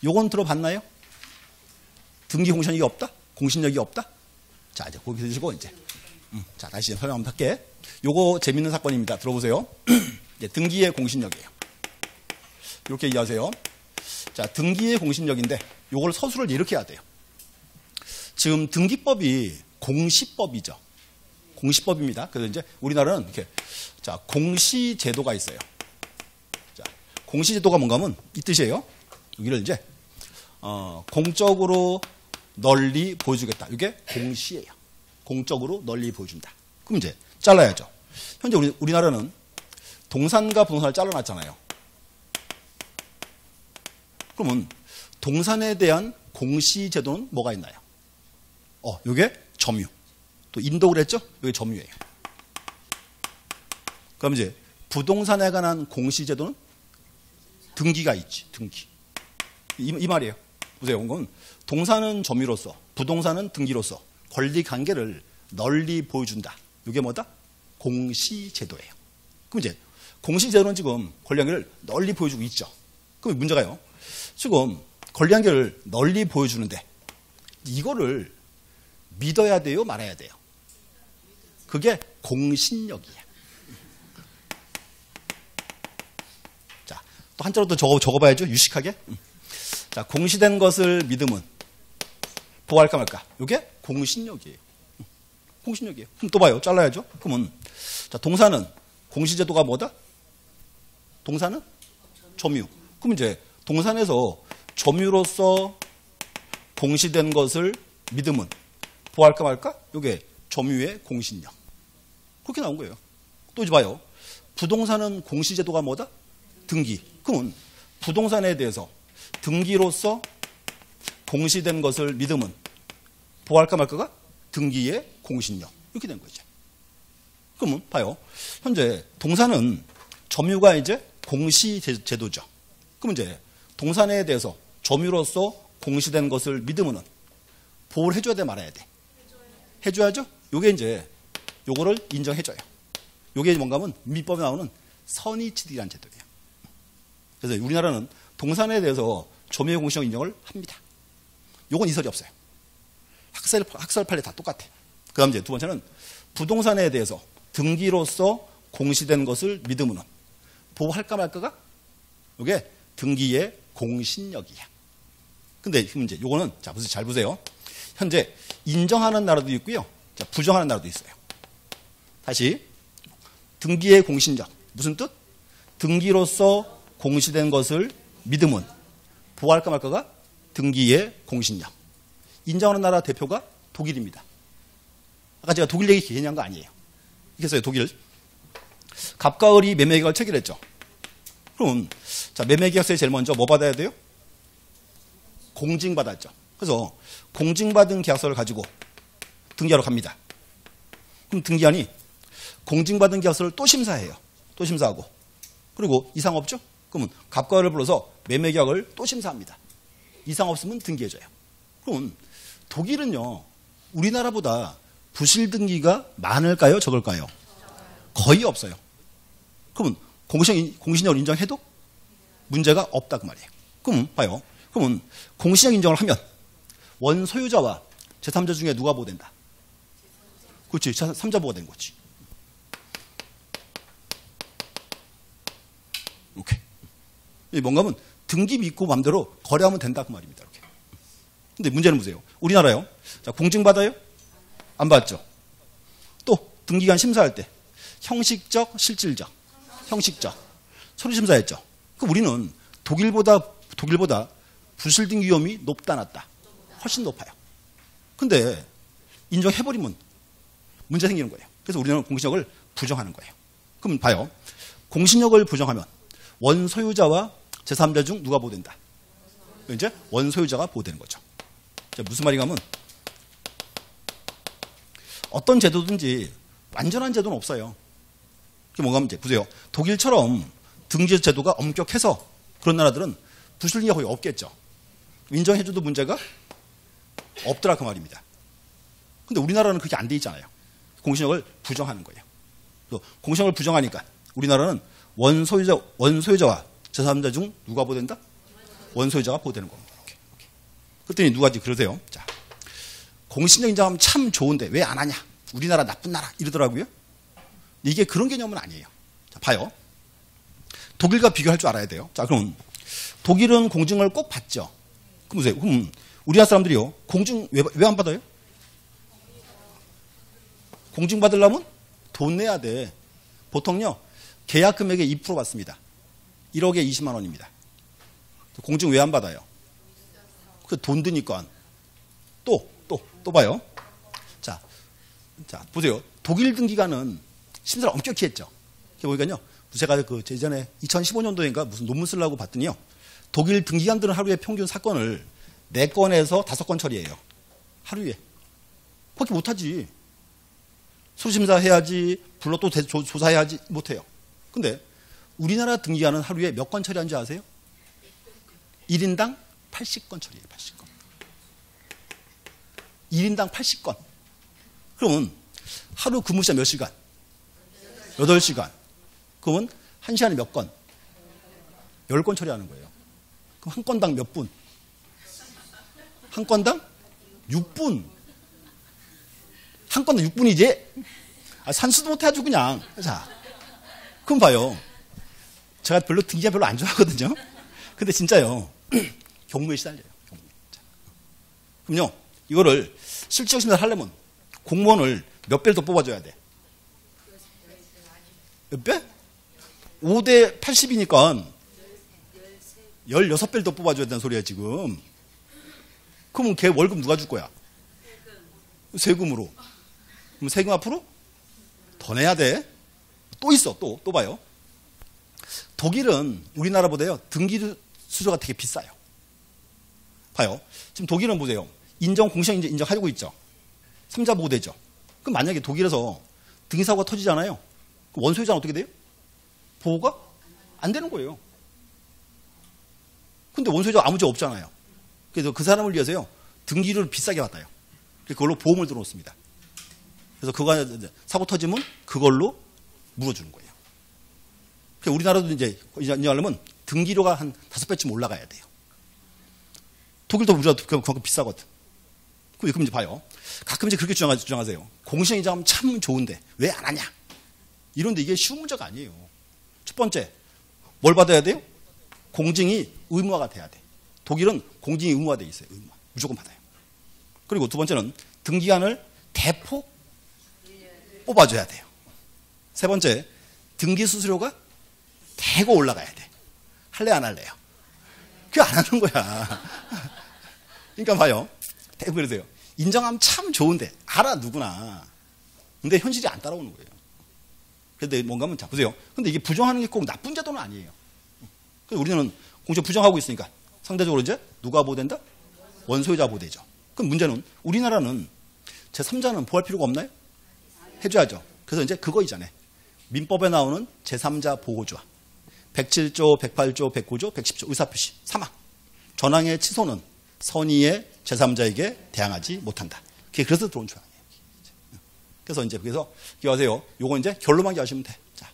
요건 들어봤나요? 등기 공신력이 없다? 공신력이 없다? 자, 이제 거기 드시고 이제 자, 다시 설명 한번 할게. 요거 재밌는 사건입니다. 들어보세요. 이제 등기의 공신력이에요. 이렇게 이해하세요. 자, 등기의 공신력인데 요걸 서술을 이렇게 해야 돼요. 지금 등기법이 공시법이죠. 공시법입니다. 그래서 이제 우리나라는 이렇게 자, 공시제도가 있어요. 자, 공시제도가 뭔가 하면 이 뜻이에요. 여기를 이제 공적으로 널리 보여주겠다. 이게 공시예요. 공적으로 널리 보여준다. 그럼 이제 잘라야죠. 현재 우리나라는 동산과 부동산을 잘라놨잖아요. 그러면 동산에 대한 공시제도는 뭐가 있나요? 이게 점유. 또 인도 그랬죠? 이게 점유예요. 그럼 이제 부동산에 관한 공시제도는 등기가 있지. 등기. 이 말이에요. 보세요. 이건 동산은 점유로서 부동산은 등기로서 권리 관계를 널리 보여준다. 이게 뭐다? 공시제도예요. 그럼 이제 공시제도는 지금 권리 관계를 널리 보여주고 있죠. 그럼 문제가요. 지금 권리 관계를 널리 보여주는데 이거를 믿어야 돼요? 말아야 돼요? 그게 공신력이야. 자, 또 한자로 또 적어봐야죠. 유식하게. 자, 공시된 것을 믿으면 보호할까 말까. 이게 공신력이에요. 공신력이에요. 그럼 또 봐요. 잘라야죠. 그러면 자, 동사는 공시제도가 뭐다? 동사는 점유. 그럼 이제 동산에서 점유로서 공시된 것을 믿으면 보호할까 말까? 이게 점유의 공신력. 그렇게 나온 거예요. 또 이제 봐요. 부동산은 공시제도가 뭐다? 등기. 그러면 부동산에 대해서 등기로서 공시된 것을 믿으면 보호할까 말까가 등기의 공신력. 이렇게 된 거죠. 그러면 봐요. 현재 동산은 점유가 이제 공시제도죠. 그럼 이제 동산에 대해서 점유로서 공시된 것을 믿으면 보호를 해줘야 돼 말아야 돼? 해줘야죠. 요게 이제 요거를 인정해줘요. 요게 뭔가 하면 민법에 나오는 선의취득이라는 제도예요. 그래서 우리나라는 동산에 대해서 점유의 공신력 인정을 합니다. 요건 이설이 없어요. 학설 판례 다 똑같아. 그 다음 이제 두 번째는 부동산에 대해서 등기로서 공시된 것을 믿으면 보호할까 말까가 요게 등기의 공신력이야. 근데 이제 요거는 자, 잘 보세요. 현재 인정하는 나라도 있고요. 자, 부정하는 나라도 있어요. 다시 등기의 공신력. 무슨 뜻? 등기로서 공시된 것을 믿음은 보호할까 말까가 등기의 공신력. 인정하는 나라 대표가 독일입니다. 아까 제가 독일 얘기 괜히 한 거 아니에요. 이겠어요, 독일. 갑과 을이 매매계약을 체결했죠. 그럼 자, 매매계약서에 제일 먼저 뭐 받아야 돼요? 공증받았죠. 그래서 공증받은 계약서를 가지고 등기하러 갑니다. 그럼 등기한이 공증받은 계약서를 또 심사해요. 또 심사하고. 그리고 이상 없죠? 그러면 갑과 을을 불러서 매매계약을 또 심사합니다. 이상 없으면 등기해줘요. 그럼 독일은요, 우리나라보다 부실 등기가 많을까요? 적을까요? 거의 없어요. 그러면 공신력을 인정해도 문제가 없다 그 말이에요. 그럼 봐요. 그러면 공신력 인정을 하면 원소유자와 제3자 중에 누가 보호된다? 그렇지. 제3자 보호가 된 거지. 오케이. 뭔가 하면 등기 믿고 마음대로 거래하면 된다 그 말입니다. 이렇게. 근데 문제는 보세요. 우리나라요. 자, 공증받아요? 안 받죠. 또 등기관 심사할 때 형식적, 실질적. 형식적. 서류 심사했죠. 그럼 우리는 독일보다 부실 등기 위험이 높다 낮다? 훨씬 높아요. 근데 인정해버리면 문제 생기는 거예요. 그래서 우리는 공신력을 부정하는 거예요. 그럼 봐요. 공신력을 부정하면 원소유자와 제3자 중 누가 보호된다? 이제 원소유자가 보호되는 거죠. 자, 무슨 말인가 하면 어떤 제도든지 완전한 제도는 없어요. 그게 뭔가 하면 이제 보세요. 독일처럼 등기 제도가 엄격해서 그런 나라들은 부실 등기가 거의 없겠죠. 인정해줘도 문제가 없더라 그 말입니다. 근데 우리나라는 그게 안 돼 있잖아요. 공신력을 부정하는 거예요. 그래서 공신력을 부정하니까 우리나라는 원소유자와 제3자 중 누가 보호된다? 원소유자가 보호되는 겁니다. 이렇게. 그랬더니 누가 그러세요. 자, 공신력 인정하면 참 좋은데 왜 안 하냐? 우리나라 나쁜 나라 이러더라고요. 이게 그런 개념은 아니에요. 자, 봐요. 독일과 비교할 줄 알아야 돼요. 자, 그럼 독일은 공증을 꼭 받죠. 그럼 보세요. 그럼 우리나라 사람들이요. 공증 왜 안 받아요? 공증 받으려면 돈 내야 돼. 보통요. 계약 금액의 2% 받습니다. 1억에 20만 원입니다. 공증 왜 안 받아요? 그 돈 드니까. 또 봐요. 자, 보세요. 독일 등기관은 심사를 엄격히 했죠. 보니까요. 제가 예전에 2015년도인가 무슨 논문 쓰려고 봤더니요. 독일 등기관들은 하루에 평균 사건을 4건에서 5건 처리해요. 하루에. 그렇게 못하지. 수심사해야지, 불러 또 조사해야지, 못해요. 근데 우리나라 등기관은 하루에 몇 건 처리하는지 아세요? 1인당 80건 처리해요. 80건. 1인당 80건. 그러면 하루 근무 시간 몇 시간? 8시간. 그러면 1시간에 몇 건? 10건 처리하는 거예요. 그럼 한 건당 몇 분? 한 건당 6분. 한 건당 6분이지? 산수도 못해가지고 그냥. 자, 그럼 봐요. 제가 등기가 별로 안 좋아하거든요. 근데 진짜요. 경무에 시달려요. 경무에. 그럼요. 이거를 실질적 심사를 하려면 공무원을 몇 배를 더 뽑아줘야 돼? 몇 배? 5대 80이니까 16배를 더 뽑아줘야 된다는 소리야 지금. 그러면 걔 월급 누가 줄 거야? 세금으로. 그럼 세금 앞으로 더 내야 돼. 또 있어. 또 봐요. 독일은 우리나라보다요. 등기 수수료가 되게 비싸요. 봐요. 지금 독일은 보세요. 공신력 인정하고 있죠. 3자 보호되죠. 그럼 만약에 독일에서 등기사고가 터지잖아요. 그럼 원소유자는 어떻게 돼요? 보호가 안 되는 거예요. 근데 원소유자가 아무 죄 없잖아요. 그래서 그 사람을 위해서요. 등기를 비싸게 받아요. 그걸로 보험을 들어놓습니다. 그래서 그거 사고 터지면 그걸로 물어주는 거예요. 우리나라도 이제 인정하려면 등기료가 한 5배쯤 올라가야 돼요. 독일도 우리나라도 그만큼 비싸거든. 그럼 이제 봐요. 가끔 이제 그렇게 주장하세요. 공신력 인정하면 참 좋은데 왜 안 하냐? 이런데 이게 쉬운 문제가 아니에요. 첫 번째, 뭘 받아야 돼요? 공증이 의무화가 돼야 돼. 독일은 공증이 의무화돼 있어요. 의무화. 무조건 받아요. 그리고 두 번째는 등기간을 대폭 뽑아줘야 돼요. 세 번째, 등기 수수료가 대고 올라가야 돼. 할래 안 할래요? 그거 안 하는 거야. 그러니까 봐요. 대고 그러세요. 인정하면 참 좋은데 알아 누구나. 근데 현실이 안 따라오는 거예요. 그런데 뭔가 하면 자 보세요. 근데 이게 부정하는 게 꼭 나쁜 제도는 아니에요. 그래서 우리는 공시적 부정하고 있으니까 상대적으로 이제 누가 보호된다? 원소유자 보호되죠. 그럼 문제는 우리나라는 제3자는 보호할 필요가 없나요? 해줘야죠. 그래서 이제 그거 있잖아요. 민법에 나오는 제3자 보호조항. 107조, 108조, 109조, 110조 의사표시, 사망. 전항의 취소는 선의의 제3자에게 대항하지 못한다. 그게 그래서 들어온 조항이에요. 그래서 이제 그래서 기억하세요. 요거 이제 결론만 기하시면 돼. 자,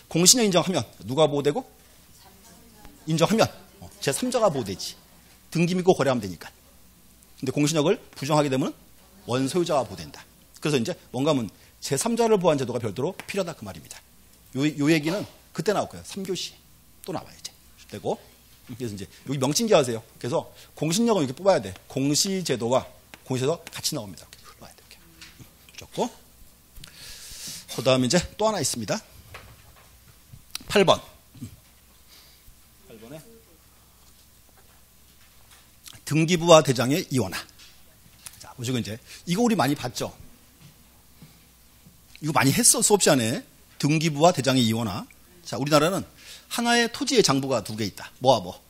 공신력 인정하면 누가 보호되고? 인정하면 제3자가 보호되지. 등기 믿고 거래하면 되니까. 근데 공신력을 부정하게 되면 원소유자가 보호된다. 그래서 이제 뭔가 하면 제3자를 보호한 제도가 별도로 필요하다 그 말입니다. 요 얘기는 그때 나올 거예요. 3교시 또 나와요 이제. 되고 그래서 이제 여기 명칭 기하세요. 그래서 공신력은 이렇게 뽑아야 돼. 공시제도와 공시제도 같이 나옵니다. 이렇게 흘러야 돼. 이렇게. 좋고. 그다음에 이제 또 하나 있습니다. 8번. 8번에 등기부와 대장의 이원화. 자, 보시고 이제 이거 우리 많이 봤죠. 이거 많이 했어 수업 시간에. 등기부와 대장의 이원화. 자, 우리나라는 하나의 토지의 장부가 두 개 있다. 뭐와 뭐?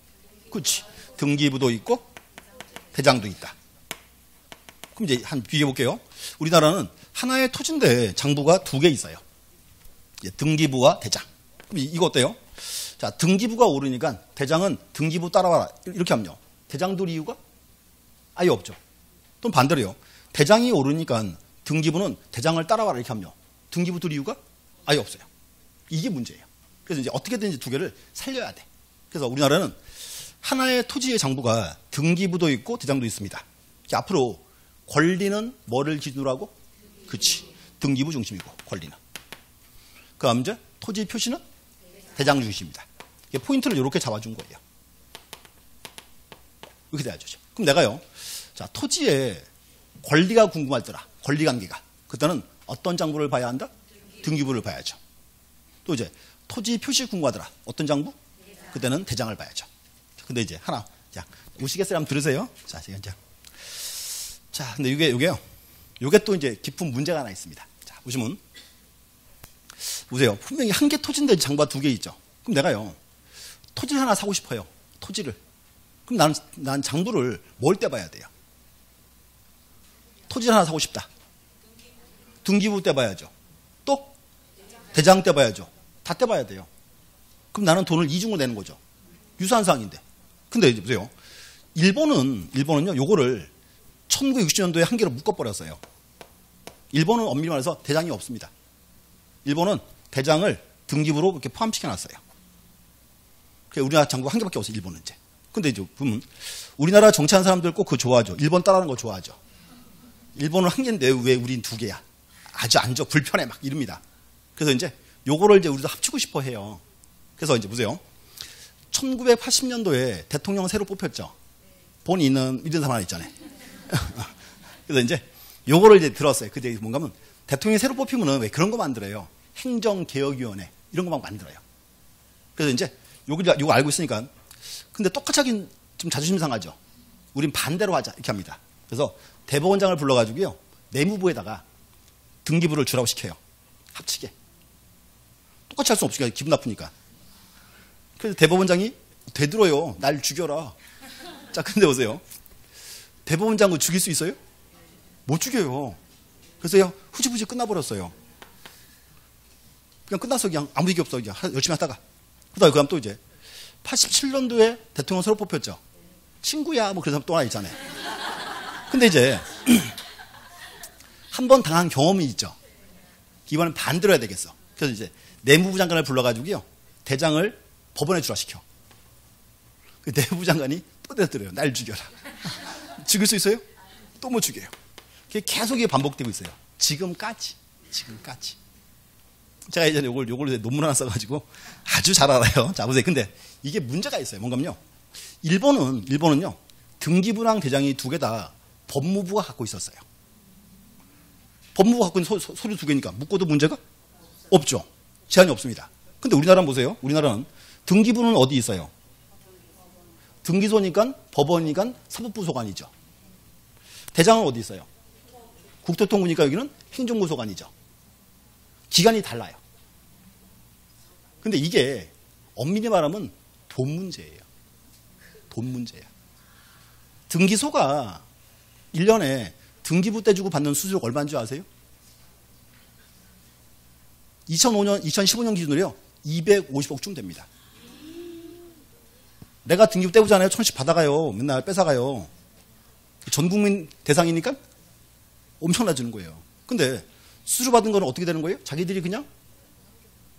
그렇지. 등기부도 있고 대장도 있다. 그럼 이제 한 비교해 볼게요. 우리나라는 하나의 토지인데 장부가 두 개 있어요. 등기부와 대장. 그럼 이거 어때요? 자, 등기부가 오르니까 대장은 등기부 따라와라. 이렇게 하면요. 대장 둘 이유가 아예 없죠. 또 반대로요. 대장이 오르니까 등기부는 대장을 따라와라. 이렇게 하면요. 등기부 둘 이유가 아예 없어요. 이게 문제예요. 그래서 이제 어떻게든지 두 개를 살려야 돼. 그래서 우리나라는 하나의 토지의 장부가 등기부도 있고 대장도 있습니다. 앞으로 권리는 뭐를 기준으로 하고? 그렇지. 등기부 중심이고 권리는. 그 다음 이제 토지 표시는 대장 중심입니다. 포인트를 이렇게 잡아준 거예요. 이렇게 돼야죠. 그럼 내가요. 자, 토지에 권리가 궁금할 때라. 권리 관계가. 그때는 어떤 장부를 봐야 한다? 등기부를 봐야죠. 또 이제 토지 표시 궁금하더라. 어떤 장부? 그때는 대장을 봐야죠. 근데 이제 하나, 자, 오시겠어요? 한번 들으세요. 자, 제가 이제. 자, 근데 요게요. 요게 또 이제 깊은 문제가 하나 있습니다. 자, 보시면. 보세요. 분명히 한 개 토지인데 장부가 두 개 있죠. 그럼 내가요. 토지를 하나 사고 싶어요. 토지를. 그럼 난 장부를 뭘 떼봐야 돼요? 토지를 하나 사고 싶다. 등기부 떼봐야죠. 또? 대장 떼봐야죠. 다 떼봐야 돼요. 그럼 나는 돈을 이중으로 내는 거죠. 유사한 사항인데. 근데 이제 보세요. 일본은요, 요거를 1960년도에 한 개로 묶어버렸어요. 일본은 엄밀히 말해서 대장이 없습니다. 일본은 대장을 등기부로 이렇게 포함시켜놨어요. 우리나라 장부가 한 개밖에 없어요, 일본은 이제. 근데 이제 보면, 우리나라 정치하는 사람들 꼭 그거 좋아하죠. 일본 따라하는 거 좋아하죠. 일본은 한 개인데 왜 우린 두 개야? 아주 안 좋아, 불편해, 막 이럽니다. 그래서 이제 요거를 이제 우리도 합치고 싶어 해요. 그래서 이제 보세요. 1980년도에 대통령 새로 뽑혔죠. 본 있는 사람 하나 있잖아요. 그래서 이제 요거를 이제 들었어요. 그때 뭔가 하면 대통령이 새로 뽑히면은 왜 그런 거 만들어요. 행정개혁위원회 이런 거 막 만들어요. 그래서 이제 요거 알고 있으니까 근데 똑같이 하긴 좀 자존심 상하죠. 우린 반대로 하자 이렇게 합니다. 그래서 대법원장을 불러가지고요. 내무부에다가 등기부를 주라고 시켜요. 합치게. 똑같이 할 수 없으니까 기분 나쁘니까. 그래서 대법원장이 되들어요. 날 죽여라. 자, 근데 보세요. 대법원장을 죽일 수 있어요? 못 죽여요. 그래서 후지부지 끝나버렸어요. 그냥 끝났어. 그냥 아무 얘기 없어. 그냥 열심히 하다가. 그다음에 그 다음 또 이제 87년도에 대통령 새로 뽑혔죠. 친구야. 뭐 그래서 또 하나 있잖아요. 근데 이제 한 번 당한 경험이 있죠. 이번엔 반대로 해야 되겠어. 그래서 이제 내무부 장관을 불러가지고요. 대장을 법원에 주라시켜. 그 내무부 장관이 또 대들어요. 날 죽여라. 죽일 수 있어요? 또 못 죽여요. 그게 계속 이게 반복되고 있어요. 지금까지. 제가 예전에 요걸 논문 하나 써가지고 아주 잘 알아요. 자, 보세요. 근데 이게 문제가 있어요. 뭔가요? 일본은요, 등기부랑 대장이 두 개 다 법무부가 갖고 있었어요. 법무부가 갖고 있는 서류 두 개니까 묶어도 문제가 없죠. 제한이 없습니다. 근데 우리나라는 보세요. 우리나라는 등기부는 어디 있어요? 등기소니까 법원이니까 사법부소관이죠. 대장은 어디 있어요? 국토통부니까 여기는 행정부소관이죠. 기관이 달라요. 근데 이게 엄밀히 말하면 돈 문제예요. 돈 문제야. 등기소가 1년에 등기부 떼주고 받는 수수료가 얼마인 줄 아세요? 2015년 기준으로요. 250억쯤 됩니다. 내가 등기부 떼보잖아요. 1,000씩 받아가요. 맨날 뺏어가요. 전 국민 대상이니까 엄청나 주는 거예요. 근데 수수료 받은 거는 어떻게 되는 거예요? 자기들이 그냥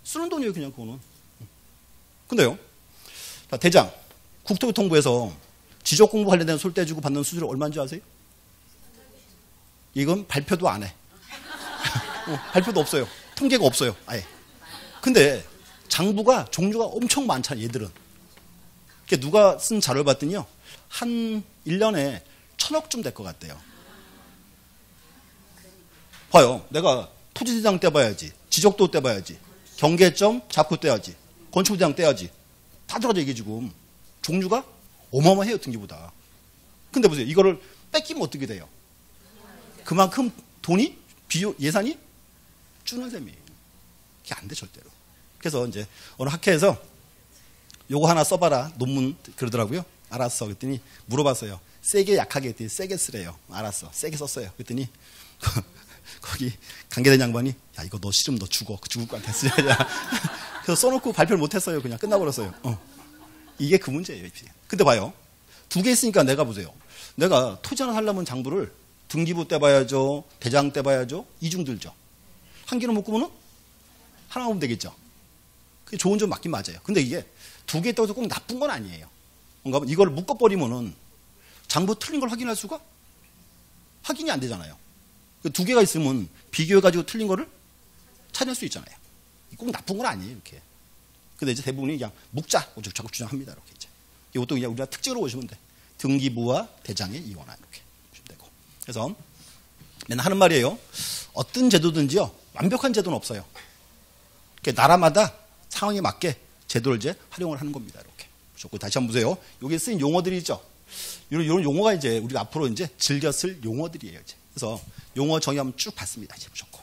쓰는 돈이에요. 그냥 그거는. 근데요. 대장, 국토교통부에서 지적공부 관련된 소리 떼주고 받는 수수료 얼마인 줄 아세요? 이건 발표도 안 해. 발표도 없어요. 통계가 없어요. 아예. 근데 장부가 종류가 엄청 많잖아요. 얘들은. 누가 쓴 자료를 봤더니요. 한 1년에 1,000억쯤 될 것 같대요. 봐요. 내가 토지대장 떼봐야지. 지적도 떼봐야지. 경계점 잡고 떼야지. 건축대장 떼야지. 다 들어가죠. 이게 지금. 종류가 어마어마해요. 등기보다. 근데 보세요. 이거를 뺏기면 어떻게 돼요? 그만큼 돈이 예산이 주는 셈이에요. 그게 안 돼 절대로. 그래서 이제 어느 학회에서 요거 하나 써봐라. 논문 그러더라고요. 알았어. 그랬더니 물어봤어요. 세게 약하게 했더니 세게 쓰래요. 알았어. 세게 썼어요. 그랬더니 거기 관계된 양반이 야 이거 너 싫으면 너 죽어. 죽을 것 같아. 그래서 써놓고 발표를 못했어요. 그냥 끝나버렸어요. 이게 그 문제예요. 근데 봐요. 두 개 있으니까 내가 보세요. 내가 토지 하나 살려면 장부를 등기부 떼봐야죠. 대장 떼봐야죠. 이중 들죠. 한 개는 못 구면은 하나 오면 되겠죠. 그게 좋은 점 맞긴 맞아요. 근데 이게 두 개 있다고 해서 꼭 나쁜 건 아니에요. 뭔가 이걸 묶어버리면은 장부 틀린 걸 확인할 수가 확인이 안 되잖아요. 두 개가 있으면 비교해가지고 틀린 거를 찾을 수 있잖아요. 꼭 나쁜 건 아니에요. 이렇게. 근데 이제 대부분이 그냥 묶자. 자꾸 주장합니다. 이렇게 이제. 이것도 그냥 우리가 특징으로 보시면 돼. 등기부와 대장의 이원화. 이렇게 보시면 되고. 그래서 맨날 하는 말이에요. 어떤 제도든지요. 완벽한 제도는 없어요. 나라마다 상황에 맞게 제도를 이제 활용을 하는 겁니다. 이렇게. 보셨고 다시 한번 보세요. 여기에 쓰인 용어들이 있죠. 이런 용어가 이제 우리가 앞으로 이제 즐겨 쓸 용어들이에요. 이제. 그래서 용어 정의 한번 쭉 봤습니다. 이제 보셨고.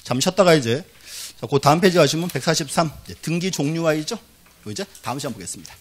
잠시 쉬었다가 이제 그 다음 페이지 가시면 143 등기 종류화이죠. 이제 다음 시간 보겠습니다.